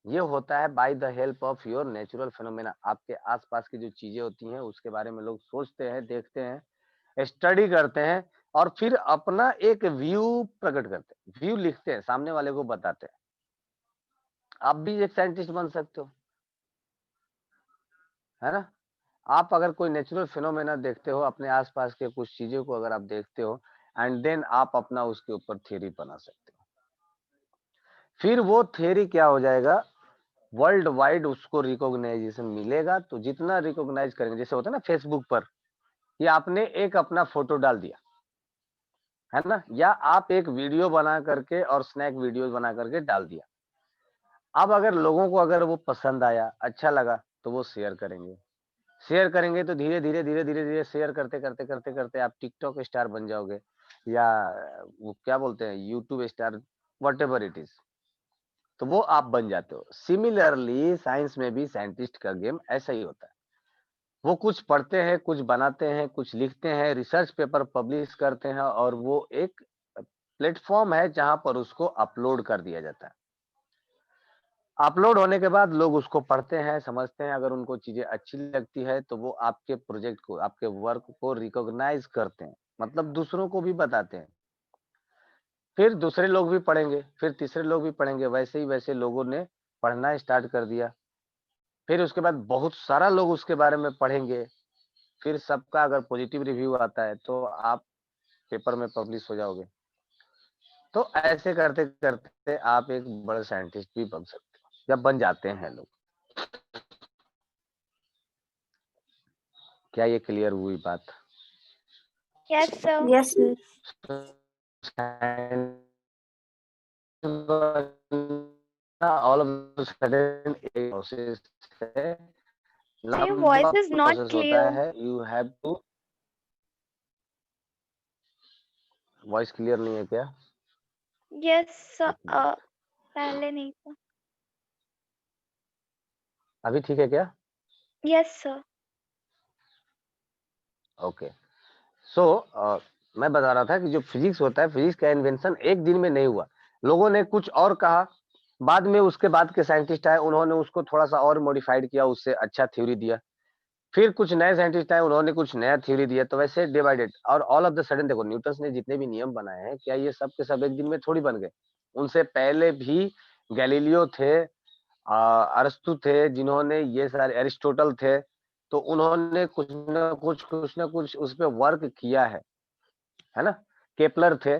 ये होता है bye the help of your natural phenomena. आपके आसपास की जो चीजें होती हैं उसके बारे में लोग सोचते हैं, देखते हैं, स्टडी करते हैं और फिर अपना एक व्यू प्रकट करते हैं, व्यू लिखते हैं, सामने वाले को बताते हैं। आप भी एक साइंटिस्ट बन सकते हो, है ना। आप अगर कोई नेचुरल फिनोमेना देखते हो, अपने आसपास के कुछ चीजों को अगर आप देखते हो एंड देन आप अपना उसके ऊपर थ्योरी बना सकते हो। फिर वो थ्योरी क्या हो जाएगा, वर्ल्ड वाइड उसको रिकॉग्नाइजेशन मिलेगा। तो जितना रिकॉग्नाइज करेंगे, जैसे होता है ना फेसबुक पर कि आपने एक अपना फोटो डाल दिया, है ना, या आप एक वीडियो बना करके और स्नैक वीडियो बना करके डाल दिया। अब अगर लोगों को अगर वो पसंद आया, अच्छा लगा, तो वो शेयर करेंगे। शेयर करेंगे तो धीरे धीरे धीरे धीरे धीरे शेयर करते करते करते करते आप टिकटॉक स्टार बन जाओगे, या वो क्या बोलते हैं YouTube star, what ever it is, तो वो आप बन जाते हो। सिमिलरली साइंस में भी साइंटिस्ट का गेम ऐसा ही होता है। वो कुछ पढ़ते हैं, कुछ बनाते हैं, कुछ लिखते हैं, रिसर्च पेपर पब्लिश करते हैं और वो एक प्लेटफॉर्म है जहां पर उसको अपलोड कर दिया जाता है। अपलोड होने के बाद लोग उसको पढ़ते हैं, समझते हैं, अगर उनको चीजें अच्छी लगती है तो वो आपके प्रोजेक्ट को, आपके वर्क को रिकॉग्नाइज करते हैं, मतलब दूसरों को भी बताते हैं। फिर दूसरे लोग भी पढ़ेंगे, फिर तीसरे लोग भी पढ़ेंगे, वैसे ही वैसे लोगों ने पढ़ना स्टार्ट कर दिया। फिर उसके बाद बहुत सारा लोग उसके बारे में पढ़ेंगे। फिर सबका अगर पॉजिटिव रिव्यू आता है तो आप पेपर में पब्लिश हो जाओगे। तो ऐसे करते करते आप एक बड़े साइंटिस्ट भी बन सकते हो, या बन जाते हैं लोग। क्या ये क्लियर हुई बात? Yes, sir. Yes, sir. All of a sudden एक प्रोसेस है, So your लंबा voice is not प्रोसेस होता clear. है। You have to, voice clear नहीं है क्या? Yes, sir. एक मिनट, पहले नहीं था. अभी ठीक है क्या? Yes, sir. ओके। सो मैं बता रहा था कि जो फिजिक्स होता है, फिजिक्स का इन्वेंशन एक दिन में नहीं हुआ। लोगों ने कुछ और कहा, बाद में उसके बाद के साइंटिस्ट आए, उन्होंने उसको थोड़ा सा और मॉडिफाइड किया, उससे अच्छा थ्योरी दिया। फिर कुछ नए साइंटिस्ट आए, उन्होंने कुछ नया थ्योरी दिया। तो वैसे डिवाइडेड, और ऑल ऑफ द सडन देखो न्यूटन ने जितने भी नियम बनाए हैं, क्या ये सब के सब एक दिन में थोड़ी बन गए? उनसे पहले भी गैलीलियो थे, अरस्तु थे, जिन्होंने ये सारे, एरिस्टोटल थे, तो उन्होंने कुछ उस पे वर्क किया है ना। केपलर थे,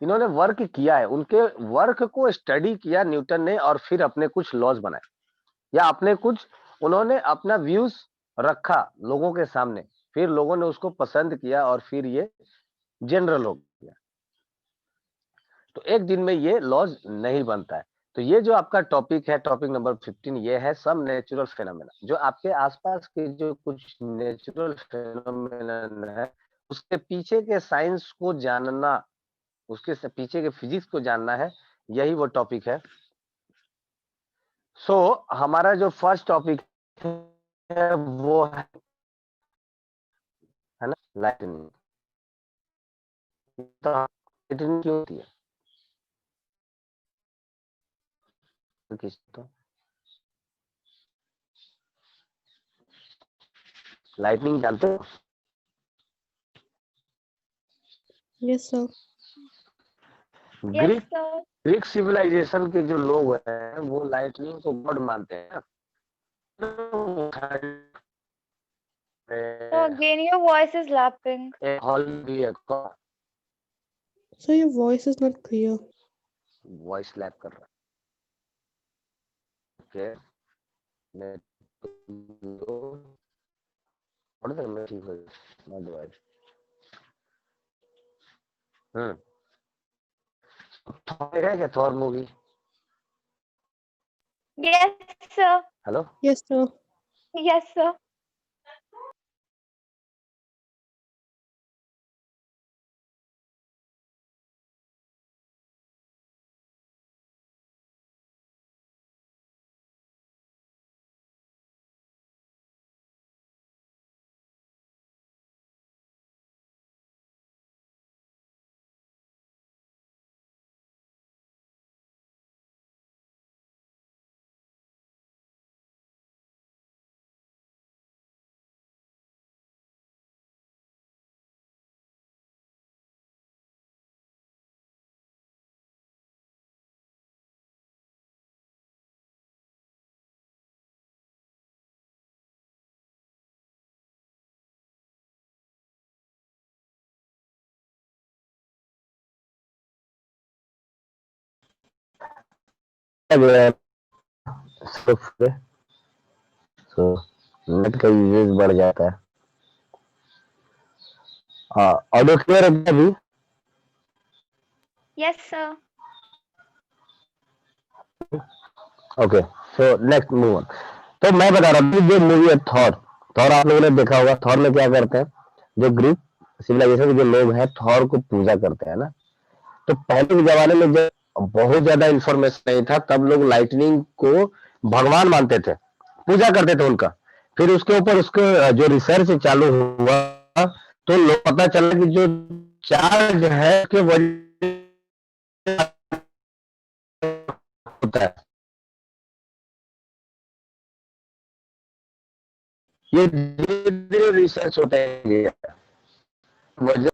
इन्होंने वर्क किया है, उनके वर्क को स्टडी किया न्यूटन ने और फिर अपने कुछ लॉज बनाए, या अपने कुछ, उन्होंने अपना व्यूज रखा लोगों के सामने, फिर लोगों ने उसको पसंद किया और फिर ये जनरल हो गया। तो एक दिन में ये लॉज नहीं बनता है। तो ये जो आपका टॉपिक है, टॉपिक नंबर 15, ये है सम नेचुरल फेनोमेना। जो आपके आसपास के जो कुछ नेचुरल फेनोमेना है, उसके पीछे के साइंस को जानना, उसके पीछे के फिजिक्स को जानना है, यही वो टॉपिक है। सो हमारा जो फर्स्ट टॉपिक है वो है ना लाइटनिंग। तो लाइटनिंग क्यों होती है? तो लाइटनिंग जानते हो? Yes, sir. Yes, Greek sir. Greek civilisation के जो लोग हैं वो लाइटनिंग को गॉड मानते हैं। So again, your voice is lapping. So your voice is not clear. Voice lap कर रहा है। मैं थोड़ी देर में ठीक हो जाए। देखा है क्या Thor movie? Yes, sir. Hello, Yes, sir. Yes, sir. Net का यूजेज बढ़ जाता है। हाँ, ऑडियो क्लियर है क्या अभी? Yes, sir. Okay, so next move on. तो मैं बता रहा हूँ जो मूवी है थॉर, थॉर आप लोगों ने देखा होगा। थॉर में क्या करते हैं, जो ग्रीक सिविलाइजेशन के जो लोग हैं थॉर को पूजा करते हैं ना। तो पहले के जमाने में जब बहुत ज्यादा इंफॉर्मेशन नहीं था तब लोग लाइटनिंग को भगवान मानते थे, पूजा करते थे उनका। फिर उसके ऊपर उसके जो रिसर्च चालू हुआ तो लोग पता चला कि जो चार्ज है उसके वजह होता है। ये धीरे धीरे रिसर्च होता है वजह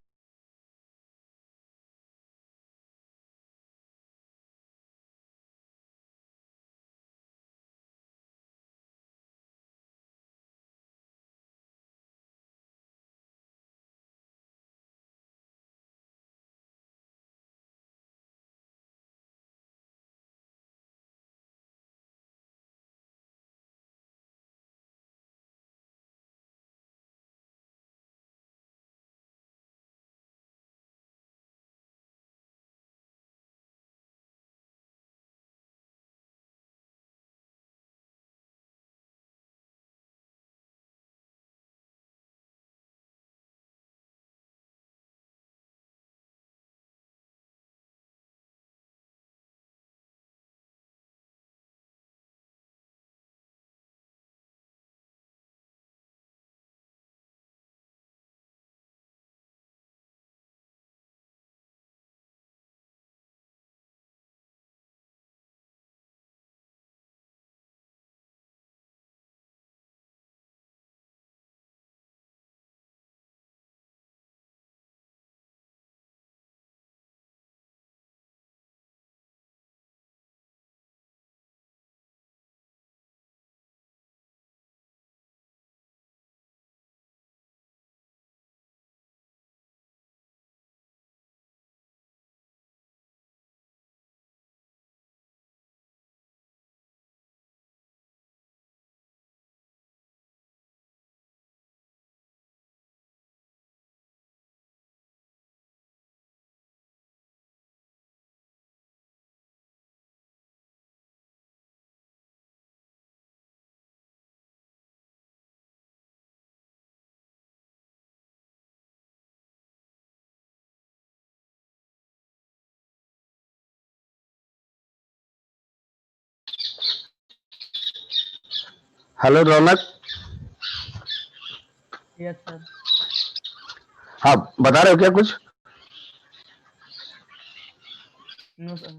हेलो रौनक। Yes, sir. हाँ, बता रहे हो क्या कुछ? No, sir.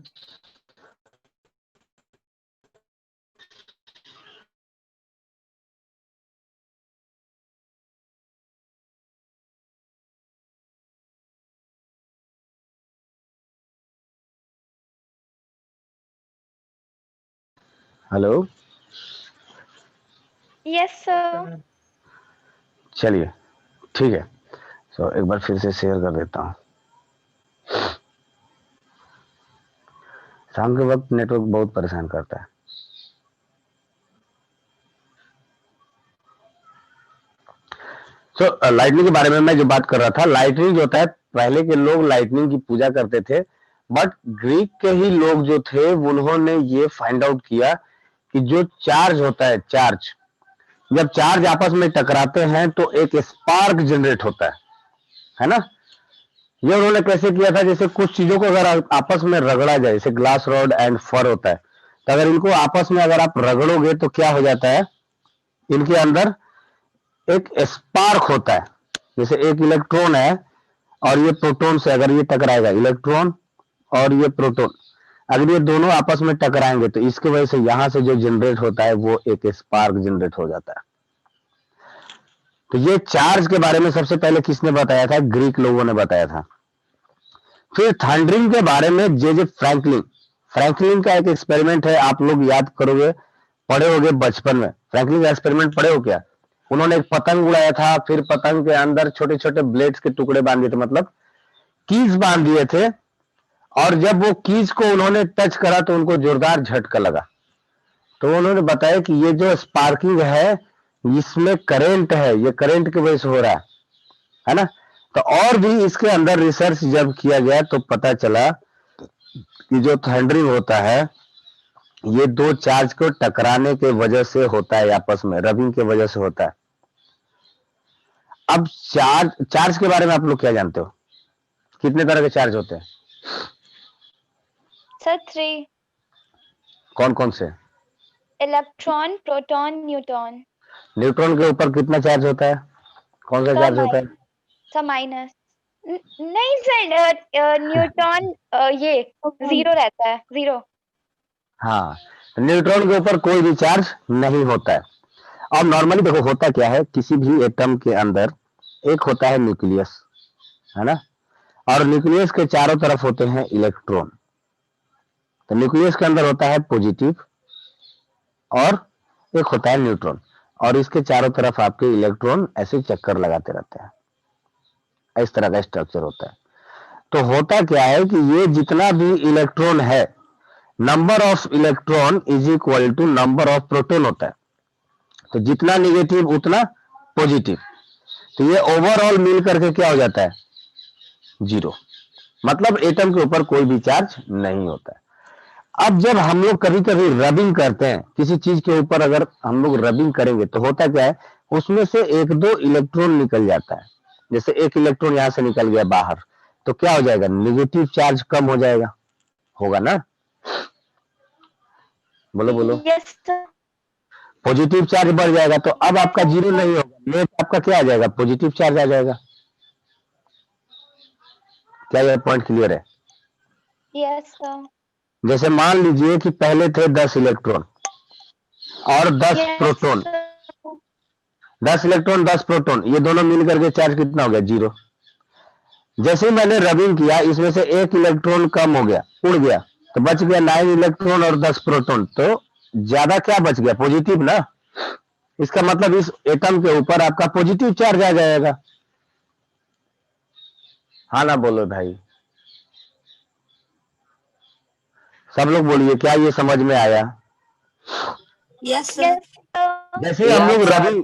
Hello. Yes, sir. Sir. चलिए, ठीक है। सो एक बार फिर से शेयर कर देता हूँ। शाम के वक्त नेटवर्क बहुत परेशान करता है। सो लाइटनिंग के बारे में मैं जो बात कर रहा था, लाइटनिंग जो होता है, पहले के लोग लाइटनिंग की पूजा करते थे, बट ग्रीक के ही लोग जो थे उन्होंने ये फाइंड आउट किया कि जो चार्ज होता है, चार्ज जब चार्ज आपस में टकराते हैं तो एक स्पार्क जनरेट होता है ना। ये उन्होंने कैसे किया था, जैसे कुछ चीजों को अगर आपस में रगड़ा जाए, जैसे ग्लास रॉड एंड फर होता है, तो अगर इनको आपस में अगर आप रगड़ोगे तो क्या हो जाता है, इनके अंदर एक स्पार्क होता है। जैसे एक इलेक्ट्रॉन है और ये प्रोटॉन से अगर ये टकराएगा, इलेक्ट्रॉन और ये प्रोटॉन, अगर ये दोनों आपस में टकराएंगे तो इसकी वजह से यहां से जो जनरेट होता है वो एक स्पार्क जनरेट हो जाता है। तो ये चार्ज के बारे में सबसे पहले किसने बताया था? ग्रीक लोगों ने बताया था। फिर थंडरिंग के बारे में जे फ्रैंकलिन, फ्रैंकलिन का एक एक्सपेरिमेंट है, आप लोग याद करोगे, पढ़े होगे बचपन में। फ्रैंकलिन का एक्सपेरिमेंट पढ़े हो क्या? उन्होंने एक पतंग उड़ाया था, फिर पतंग के अंदर छोटे छोटे ब्लेड्स के टुकड़े बांध दिए थे, मतलब कीज बांध दिए थे, और जब वो कीज को उन्होंने टच करा तो उनको जोरदार झटका लगा। तो उन्होंने बताया कि ये जो स्पार्किंग है इसमें करंट है, ये करंट की वजह से हो रहा है ना। तो और भी इसके अंदर रिसर्च जब किया गया तो पता चला कि जो थंडरिंग होता है ये दो चार्ज को टकराने के वजह से होता है, आपस में रबिंग के वजह से होता है। अब चार्ज के बारे में आप लोग क्या जानते हो? कितने तरह के चार्ज होते हैं? Sir, 3. कौन कौन से? Electron, proton, neutron. न्यूट्रॉन के ऊपर कितना चार्ज होता है? कौन सा Sir, चार्ज होता है? Sir, minus. नहीं सर, न्यूट्रॉन ये 0 रहता है, 0. हाँ, न्यूट्रॉन के ऊपर कोई भी चार्ज नहीं होता है। और नॉर्मली देखो होता क्या है, किसी भी एटम के अंदर एक होता है न्यूक्लियस, है ना, और न्यूक्लियस के चारों तरफ होते हैं इलेक्ट्रॉन। तो न्यूक्लियस के अंदर होता है पॉजिटिव और एक होता है न्यूट्रॉन, और इसके चारों तरफ आपके इलेक्ट्रॉन ऐसे चक्कर लगाते रहते हैं। इस तरह का स्ट्रक्चर होता है। तो होता क्या है कि ये जितना भी इलेक्ट्रॉन है, number of electron is equal to number of proton होता है। तो जितना निगेटिव उतना पॉजिटिव, तो ये ओवरऑल मिल करके क्या हो जाता है? 0। मतलब एटम के ऊपर कोई भी चार्ज नहीं होता है। अब जब हम लोग कभी कभी रबिंग करते हैं किसी चीज के ऊपर, अगर हम लोग रबिंग करेंगे तो होता क्या है, उसमें से एक दो इलेक्ट्रॉन निकल जाता है। जैसे एक इलेक्ट्रॉन यहां से निकल गया बाहर, तो क्या हो जाएगा? निगेटिव चार्ज कम हो जाएगा, होगा ना? बोलो बोलो। Yes, sir. पॉजिटिव चार्ज बढ़ जाएगा, तो अब आपका 0 नहीं होगा, नेट आपका क्या आ जाएगा? पॉजिटिव चार्ज आ जाएगा। क्या यह पॉइंट क्लियर है? Yes, sir. जैसे मान लीजिए कि पहले थे 10 इलेक्ट्रॉन और 10 Yes, proton, sir. 10 electron 10 proton, ये दोनों मिलकर के चार्ज कितना हो गया? 0। जैसे मैंने रबिंग किया, इसमें से एक इलेक्ट्रॉन कम हो गया, उड़ गया, तो बच गया 9 इलेक्ट्रॉन और 10 प्रोटॉन। तो ज्यादा क्या बच गया? पॉजिटिव ना। इसका मतलब इस एटम के ऊपर आपका पॉजिटिव चार्ज आ जाएगा। हाँ ना बोलो भाई, सब लोग बोलिए, क्या ये समझ में आया? Yes, sir. Yes, sir. जैसे हम लोग रबिंग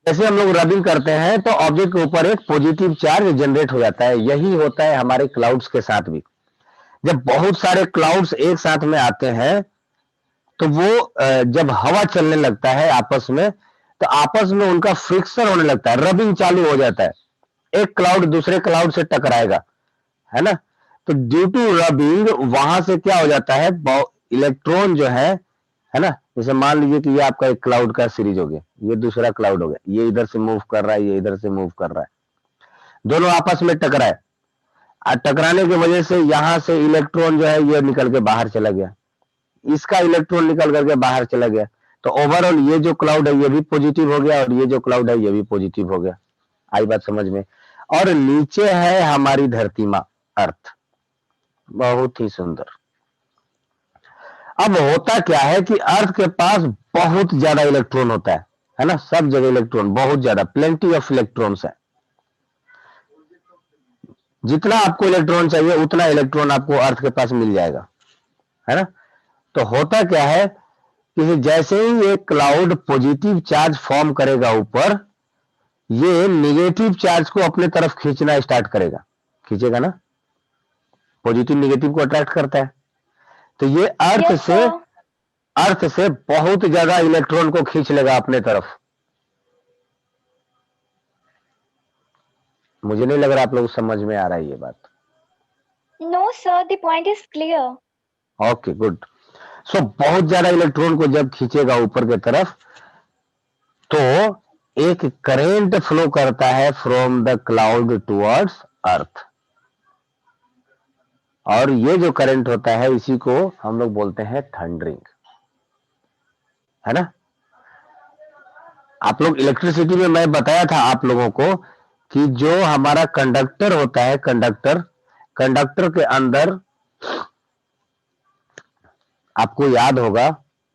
जैसे हम लोग रबिंग करते हैं तो ऑब्जेक्ट के ऊपर एक पॉजिटिव चार्ज जनरेट हो जाता है। यही होता है हमारे क्लाउड्स के साथ भी। जब बहुत सारे क्लाउड्स एक साथ में आते हैं तो वो जब हवा चलने लगता है आपस में, तो आपस में उनका फ्रिक्शन होने लगता है, रबिंग चालू हो जाता है, एक क्लाउड दूसरे क्लाउड से टकराएगा, है ना। तो ड्यू टू रबिंग वहां से क्या हो जाता है, इलेक्ट्रॉन जो है ना, जैसे मान लीजिए कि ये आपका एक क्लाउड का सीरीज हो गया, ये दूसरा क्लाउड हो गया, ये इधर से मूव कर रहा है, ये इधर से मूव कर रहा है, दोनों आपस में टकराए, और टकराने की वजह से यहां से इलेक्ट्रॉन जो है ये निकल के बाहर चला गया, इसका इलेक्ट्रॉन निकल करके बाहर चला गया, तो ओवरऑल ये जो क्लाउड है ये भी पॉजिटिव हो गया और ये जो क्लाउड है ये भी पॉजिटिव हो गया। आई बात समझ में? और नीचे है हमारी धरती माँ अर्थ, बहुत ही सुंदर। अब होता क्या है कि अर्थ के पास बहुत ज्यादा इलेक्ट्रॉन होता है ना, सब जगह इलेक्ट्रॉन बहुत ज्यादा, प्लेंटी ऑफ इलेक्ट्रॉन्स है। जितना आपको इलेक्ट्रॉन चाहिए उतना इलेक्ट्रॉन आपको अर्थ के पास मिल जाएगा, है ना। तो होता क्या है कि जैसे ही ये क्लाउड पॉजिटिव चार्ज फॉर्म करेगा ऊपर, ये निगेटिव चार्ज को अपने तरफ खींचना स्टार्ट करेगा, खींचेगा ना, पॉजिटिव निगेटिव को अट्रैक्ट करता है। तो ये Yes, sir. अर्थ से बहुत ज्यादा इलेक्ट्रॉन को खींच लेगा अपने तरफ। मुझे नहीं लग रहा आप लोग समझ में आ रहा है ये बात। No, sir. The point is clear. Okay good. So बहुत ज्यादा इलेक्ट्रॉन को जब खींचेगा ऊपर की तरफ, तो एक करंट फ्लो करता है फ्रॉम द क्लाउड टुवर्ड्स अर्थ, और ये जो करंट होता है इसी को हम लोग बोलते हैं थंडरिंग, है ना। आप लोग इलेक्ट्रिसिटी में मैं बताया था आप लोगों को कि जो हमारा कंडक्टर होता है, कंडक्टर के अंदर आपको याद होगा,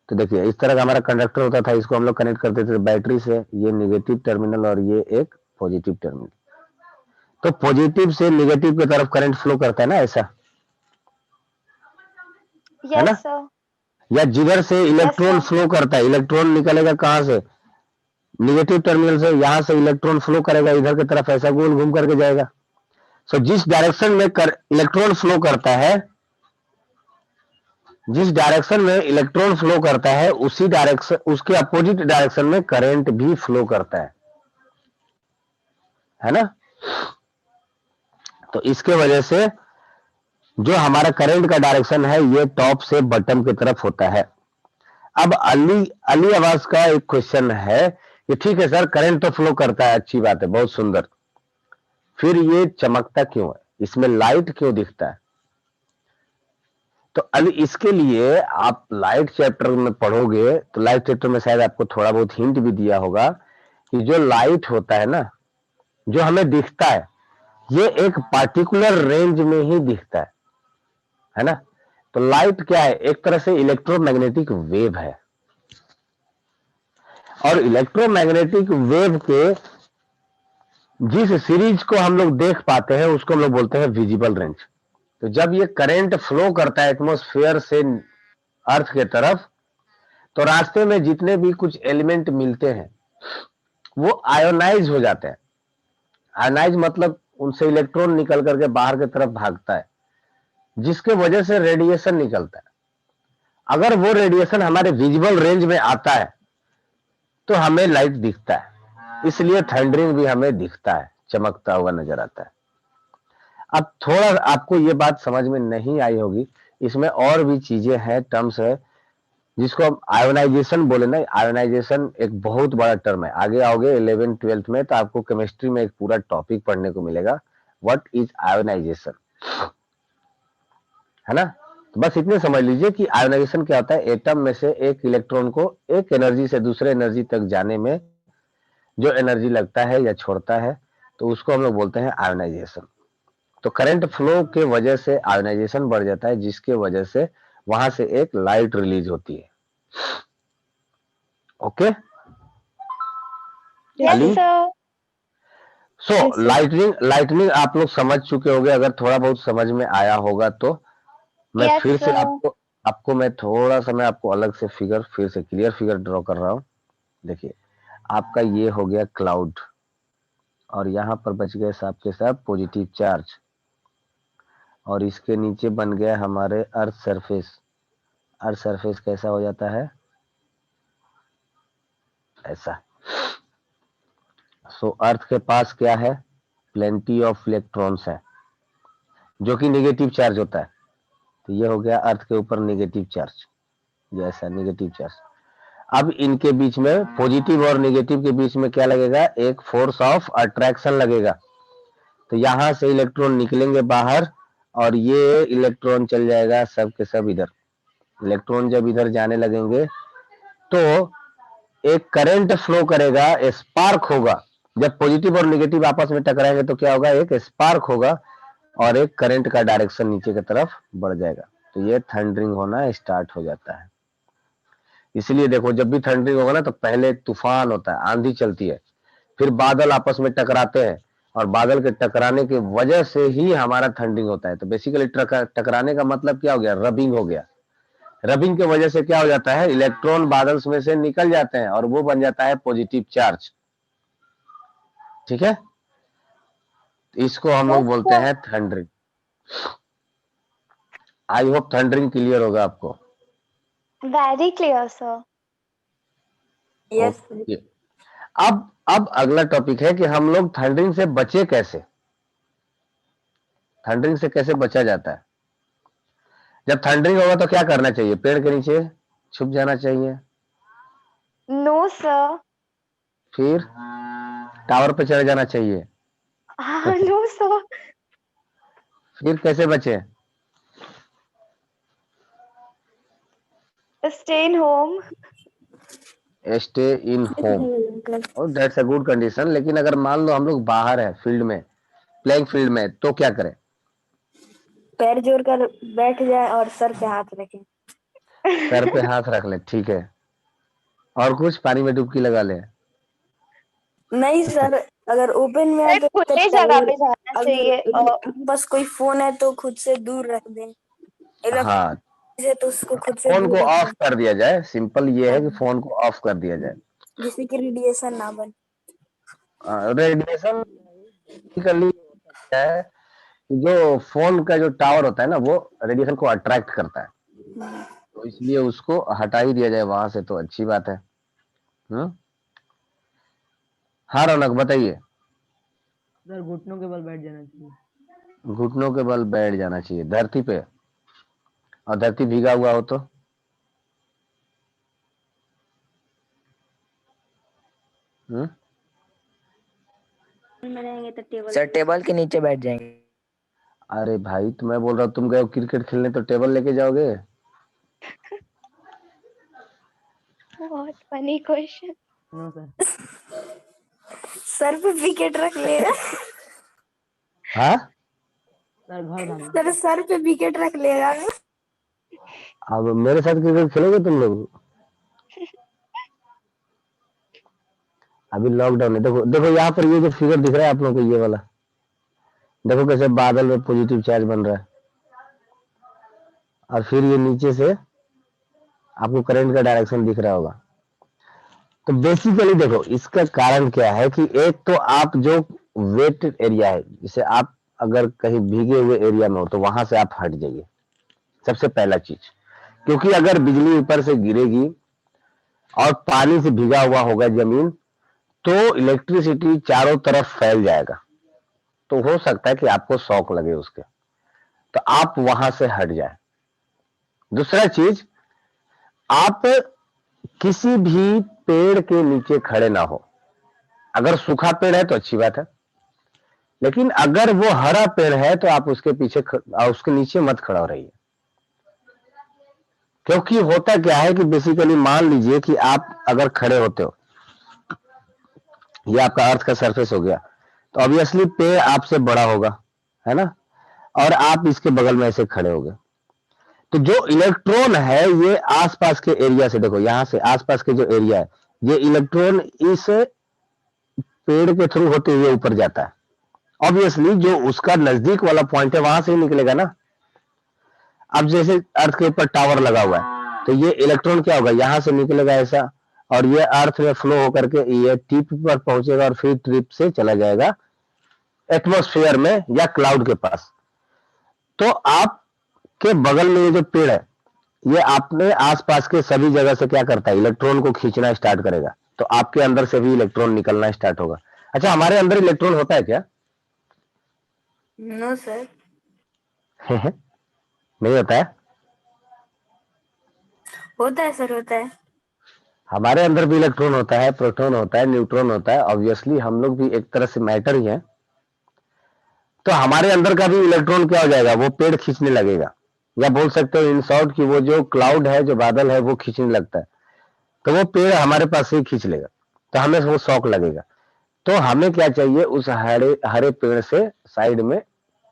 तो देखिए इस तरह का हमारा कंडक्टर होता था, इसको हम लोग कनेक्ट करते थे बैटरी से, ये नेगेटिव टर्मिनल और ये एक पॉजिटिव टर्मिनल। तो पॉजिटिव से नेगेटिव की तरफ करंट फ्लो करता है ना, ऐसा है ना। Yes, sir. या जिधर से इलेक्ट्रॉन sir. फ्लो करता है, इलेक्ट्रॉन निकलेगा कहां से, निगेटिव टर्मिनल से, यहां से इलेक्ट्रॉन फ्लो करेगा इधर की तरफ, ऐसा गोल घूम करके जाएगा। सो जिस डायरेक्शन में इलेक्ट्रॉन फ्लो करता है, जिस डायरेक्शन में इलेक्ट्रॉन फ्लो करता है उसी डायरेक्शन, उसके अपोजिट डायरेक्शन में करंट भी फ्लो करता है ना। तो इसके वजह से जो हमारा करंट का डायरेक्शन है ये टॉप से बॉटम की तरफ होता है। अब अली आवाज का एक क्वेश्चन है कि ठीक है सर करंट तो फ्लो करता है, अच्छी बात है, बहुत सुंदर, फिर ये चमकता क्यों है, इसमें लाइट क्यों दिखता है? तो अली इसके लिए आप लाइट चैप्टर में पढ़ोगे तो लाइट चैप्टर में शायद आपको थोड़ा बहुत हिंट भी दिया होगा कि जो लाइट होता है ना, जो हमें दिखता है, ये एक पार्टिकुलर रेंज में ही दिखता है ना। तो लाइट क्या है, एक तरह से इलेक्ट्रोमैग्नेटिक वेव है, और इलेक्ट्रोमैग्नेटिक वेव के जिस सीरीज को हम लोग देख पाते हैं उसको हम लोग बोलते हैं विजिबल रेंज। तो जब ये करंट फ्लो करता है एटमॉस्फेयर से अर्थ के तरफ, तो रास्ते में जितने भी कुछ एलिमेंट मिलते हैं वो आयोनाइज हो जाते हैं। आयोनाइज मतलब उनसे इलेक्ट्रॉन निकल करके बाहर की तरफ भागता है, जिसके वजह से रेडिएशन निकलता है। अगर वो रेडिएशन हमारे विजिबल रेंज में आता है तो हमें लाइट दिखता है, इसलिए थंडरिंग भी हमें दिखता है, चमकता हुआ नजर आता है। अब थोड़ा आपको ये बात समझ में नहीं आई होगी, इसमें और भी चीजें हैं, टर्म्स है, जिसको हम आयोनाइजेशन बोले ना। आयोनाइजेशन एक बहुत बड़ा टर्म है, आगे आओगे 11th 12th में तो आपको केमिस्ट्री में एक पूरा टॉपिक पढ़ने को मिलेगा, व्हाट इज आयोनाइजेशन, है ना। तो बस इतने समझ लीजिए कि आयोनाइजेशन क्या होता है, एटम में से एक इलेक्ट्रॉन को एक एनर्जी से दूसरे एनर्जी तक जाने में जो एनर्जी लगता है या छोड़ता है, तो उसको हम लोग बोलते हैं आयोनाइजेशन। तो करंट फ्लो के वजह से आयोनाइजेशन बढ़ जाता है, जिसके वजह से वहां से एक लाइट रिलीज होती है। Okay Yes, Ali? sir. सो Yes, sir. लाइटनिंग आप लोग समझ चुके होंगे, अगर थोड़ा बहुत समझ में आया होगा तो मैं Yes, फिर से sir. आपको मैं थोड़ा सा मैं आपको अलग से फिगर, फिर से क्लियर फिगर ड्रॉ कर रहा हूं। देखिए आपका ये हो गया क्लाउड, और यहां पर बच गए साहब के साथ पॉजिटिव चार्ज, और इसके नीचे बन गया हमारे अर्थ सरफेस। अर्थ सरफेस कैसा हो जाता है, ऐसा। सो अर्थ के पास क्या है, प्लेंटी ऑफ इलेक्ट्रॉन्स है, जो कि नेगेटिव चार्ज होता है। तो ये हो गया अर्थ के ऊपर नेगेटिव चार्ज, ये ऐसा नेगेटिव चार्ज। अब इनके बीच में पॉजिटिव और नेगेटिव के बीच में क्या लगेगा, एक फोर्स ऑफ अट्रैक्शन लगेगा। तो यहां से इलेक्ट्रॉन निकलेंगे बाहर और ये इलेक्ट्रॉन चल जाएगा सब के सब इधर। इलेक्ट्रॉन जब इधर जाने लगेंगे तो एक करंट फ्लो करेगा, स्पार्क होगा। जब पॉजिटिव और नेगेटिव आपस में टकराएंगे तो क्या होगा, एक स्पार्क होगा और एक करंट का डायरेक्शन नीचे की तरफ बढ़ जाएगा। तो ये थंडरिंग होना स्टार्ट हो जाता है। इसलिए देखो जब भी थंडरिंग होगा ना तो पहले तूफान होता है, आंधी चलती है, फिर बादल आपस में टकराते हैं और बादल के टकराने की वजह से ही हमारा थंडरिंग होता है। तो बेसिकली टकराने का मतलब क्या हो गया, रबिंग हो गया। रबिंग की वजह से क्या हो जाता है, इलेक्ट्रॉन बादल में से निकल जाते हैं और वो बन जाता है पॉजिटिव चार्ज। ठीक है, इसको हम लोग बोलते हैं thundering. I hope thundering clear होगा आपको। Very clear, sir. Yes. Okay, अब अगला टॉपिक है कि हम लोग थंडरिंग से बचे कैसे। थंडरिंग से कैसे बचा जाता है। जब थंडरिंग होगा तो क्या करना चाहिए, पेड़ के नीचे छुप जाना चाहिए, No, sir. फिर टावर पे चढ़ जाना चाहिए, No, sir. फिर कैसे बचे, Stay in home. Stay in home. और दैट्स अ गुड कंडीशन। लेकिन अगर मान लो हम लोग बाहर है, फील्ड में, प्लेइंग फील्ड में, तो क्या करें, पैर जोड़कर बैठ जाए और सर पे हाथ रखें। सर पे हाथ रख ले, ठीक है, और कुछ पानी में डुबकी लगा ले। नहीं सर, अगर ओपन में है सर, तो खुले जगह पे जाना अगर चाहिए। बस कोई फोन है तो खुद से दूर रख दें। हाँ, इलेक्ट्रिक है तो उसको खुद से फोन दूर को रख ऑफ दें, कर दिया जाए। सिंपल ये है कि फोन को ऑफ कर दिया जाए। जिससे कि रेडिएशन ना बने। रेडिएशन बेसिकली होता है कि जो फोन का जो टावर होता है ना, वो रेडिएशन को अट्रैक्ट करता है, तो इसलिए उसको हटा ही दिया जाए वहां से, तो अच्छी बात है। हाँ रौनक बताइए। सर घुटनों के बल बैठ जाना चाहिए। घुटनों के बल बैठ जाना चाहिए धरती पे, और धरती भीगा हुआ हो तो हम्म सर टेबल के नीचे बैठ जाएंगे। अरे भाई, तो मैं बोल रहा हूँ तुम गए हो क्रिकेट खेलने तो टेबल लेके जाओगे। बहुत funny question. No sir. Sir पे विकेट रख लेगा। हाँ, सर घर भागो। सर पे विकेट रख लेगा। अब मेरे साथ क्रिकेट खेलोगे तुम लोग। अभी लॉकडाउन है, देखो देखो यहाँ पर ये जो फिगर दिख रहा है आप लोगों को, ये वाला देखो कैसे बादल में पॉजिटिव चार्ज बन रहा है, और फिर ये नीचे से आपको करंट का डायरेक्शन दिख रहा होगा। तो बेसिकली देखो इसका कारण क्या है कि एक तो आप जो वेट एरिया है, जैसे आप अगर कहीं भीगे हुए एरिया में हो तो वहां से आप हट जाइए, सबसे पहला चीज। क्योंकि अगर बिजली ऊपर से गिरेगी और पानी से भीगा हुआ होगा जमीन, तो इलेक्ट्रिसिटी चारों तरफ फैल जाएगा, तो हो सकता है कि आपको शॉक लगे उसके, तो आप वहां से हट जाए। दूसरा चीज, आप किसी भी पेड़ के नीचे खड़े ना हो। अगर सूखा पेड़ है तो अच्छी बात है, लेकिन अगर वो हरा पेड़ है तो आप उसके पीछे उसके नीचे मत खड़ा हो रहिए। क्योंकि होता क्या है कि बेसिकली मान लीजिए कि आप अगर खड़े होते हो, ये आपका अर्थ का सरफेस हो गया, तो ऑब्वियसली पेड़ आपसे बड़ा होगा, है ना, और आप इसके बगल में ऐसे खड़े हो गए, तो जो इलेक्ट्रॉन है ये आसपास के एरिया से, देखो यहां से आसपास के जो एरिया है, ये इलेक्ट्रॉन इस पेड़ के थ्रू होते हुए ऊपर जाता है। ऑब्वियसली जो उसका नजदीक वाला पॉइंट है वहां से ही निकलेगा ना। अब जैसे अर्थ के ऊपर टावर लगा हुआ है, तो ये इलेक्ट्रॉन क्या होगा, यहां से निकलेगा ऐसा, और ये अर्थ में फ्लो होकर के ये टिप पर पहुंचेगा और फिर टिप से चला जाएगा एटमॉस्फेयर में या क्लाउड के पास। तो आपके बगल में ये जो पेड़ है, ये आपने आसपास के सभी जगह से क्या करता है, इलेक्ट्रॉन को खींचना स्टार्ट करेगा, तो आपके अंदर से भी इलेक्ट्रॉन निकलना स्टार्ट होगा। अच्छा, हमारे अंदर इलेक्ट्रॉन होता है क्या। No sir. नहीं होता है। होता है सर, होता है। हमारे अंदर भी इलेक्ट्रॉन होता है, प्रोटॉन होता है, न्यूट्रॉन होता है, ऑब्वियसली हम लोग भी एक तरह से मैटर ही हैं। तो हमारे अंदर का भी इलेक्ट्रॉन क्या हो जाएगा, वो पेड़ खींचने लगेगा, या बोल सकते हो इन शॉर्ट कि वो जो क्लाउड है, जो बादल है, वो खींचने लगता है, तो वो पेड़ हमारे पास से ही खींच लेगा, तो हमें वो शौक लगेगा। तो हमें क्या चाहिए, उस हरे हरे पेड़ से साइड में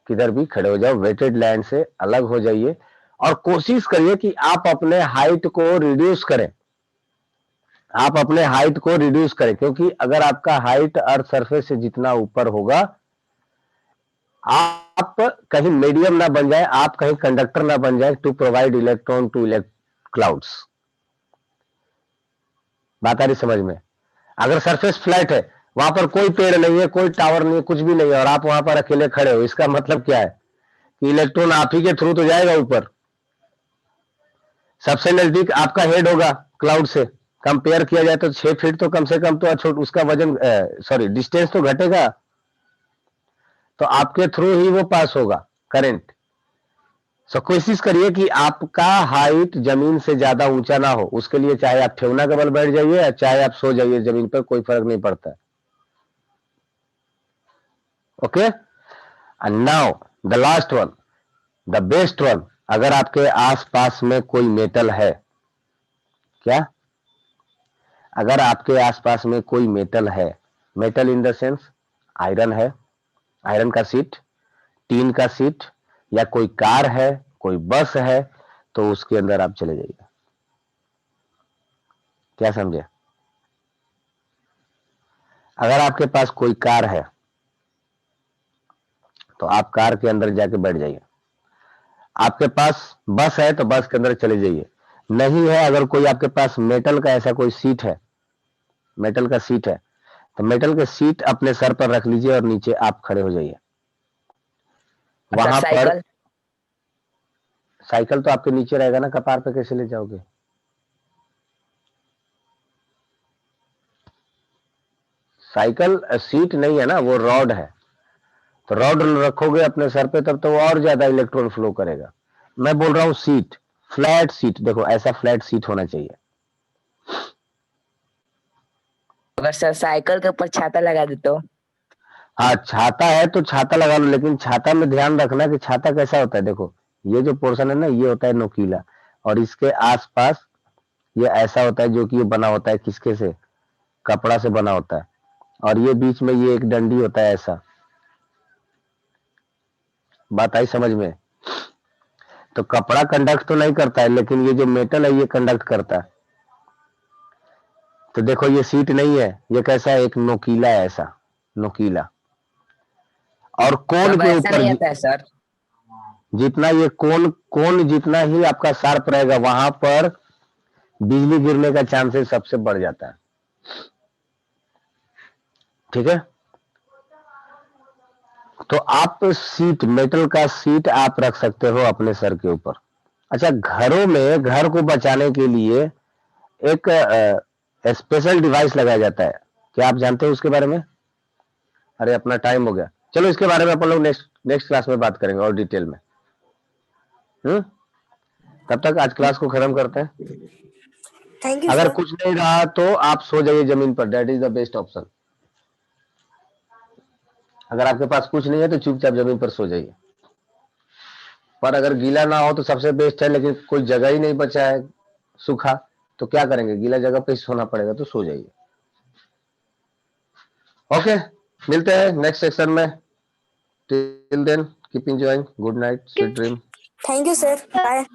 किधर भी खड़े हो जाओ, वेटेड लैंड से अलग हो जाइए, और कोशिश करिए कि आप अपने हाइट को रिड्यूस करें, आप अपने हाइट को रिड्यूस करें, क्योंकि अगर आपका हाइट अर्थ सरफेस से जितना ऊपर होगा, आप कहीं मीडियम ना बन जाए, आप कहीं कंडक्टर ना बन जाए to provide electron to clouds. बात आ रही समझ में? अगर सरफेस फ्लैट है, वहां पर कोई पेड़ नहीं है, कोई टावर नहीं है, कुछ भी नहीं है, और आप वहां पर अकेले खड़े हो, इसका मतलब क्या है कि इलेक्ट्रॉन आप ही के थ्रू तो जाएगा ऊपर। सबसे नजदीक आपका हेड होगा क्लाउड से, कंपेयर किया जाए तो 6 फीट तो कम से कम तो छोट, उसका वजन सॉरी डिस्टेंस तो घटेगा, तो आपके थ्रू ही वो पास होगा करंट। सो कोशिश करिए कि आपका हाइट जमीन से ज्यादा ऊंचा ना हो, उसके लिए चाहे आप ठेवना के बल बैठ जाइए या चाहे आप सो जाइए जमीन पर, कोई फर्क नहीं पड़ता है। Okay, and now the last one, the best one, अगर आपके आसपास में कोई मेटल है, क्या अगर आपके आसपास में कोई मेटल है, metal in the sense iron है, आयरन का सीट, टीन का सीट, या कोई कार है, कोई बस है, तो उसके अंदर आप चले जाइए। क्या समझे? अगर आपके पास कोई कार है तो आप कार के अंदर जाके बैठ जाइए, आपके पास बस है तो बस के अंदर चले जाइए, नहीं है अगर कोई आपके पास मेटल का ऐसा कोई सीट है, मेटल का सीट है, तो मेटल के सीट अपने सर पर रख लीजिए और नीचे आप खड़े हो जाइए। वहां पर साइकिल तो आपके नीचे रहेगा ना, कपार पे कैसे ले जाओगे? साइकिल सीट नहीं है ना, वो रॉड है, तो रॉड रखोगे अपने सर पे तब तो वो और ज्यादा इलेक्ट्रॉन फ्लो करेगा। मैं बोल रहा हूं सीट, फ्लैट सीट, देखो ऐसा फ्लैट सीट होना चाहिए। अगर सर साइकिल के ऊपर छाता लगा दे तो? हाँ, छाता है तो छाता लगा लो, लेकिन छाता में ध्यान रखना कि छाता कैसा होता है। देखो ये जो पोर्शन है ना, ये होता है नोकीला, और इसके आसपास ये ऐसा होता है जो कि ये बना होता है किसके से, कपड़ा से बना होता है, और ये बीच में ये एक डंडी होता है ऐसा। बात आई समझ में? तो कपड़ा कंडक्ट तो नहीं करता है, लेकिन ये जो मेटल है ये कंडक्ट करता है। तो देखो ये सीट नहीं है, ये कैसा है, एक नोकीला है ऐसा, नोकीला, और कोन सब के ऐसा ऊपर नहीं आता है सर? जितना ये कोन कोन जितना ही आपका शार्प रहेगा, वहां पर बिजली गिरने का चांसेस सबसे बढ़ जाता है। ठीक है, तो आप सीट, मेटल का सीट आप रख सकते हो अपने सर के ऊपर। अच्छा, घरों में घर को बचाने के लिए एक स्पेशल डिवाइस लगाया जाता है, क्या आप जानते हो उसके बारे में? अरे अपना टाइम हो गया, चलो इसके बारे में अपन लोग नेक्स्ट क्लास में बात करेंगे और डिटेल में। तब तक आज क्लास को खत्म करते हैं। थैंक यू अगर सर। कुछ नहीं रहा तो आप सो जाइए जमीन पर, that is the best option. अगर आपके पास कुछ नहीं है तो चुपचाप जमीन पर सो जाइए, पर अगर गीला ना हो तो सबसे बेस्ट है, लेकिन कोई जगह ही नहीं बचा है सूखा, तो क्या करेंगे, गीला जगह पे ही सोना पड़ेगा, तो सो जाइए। ओके, मिलते हैं नेक्स्ट सेक्शन में। Till then keep enjoying, good night, sweet dream. Thank you sir, bye.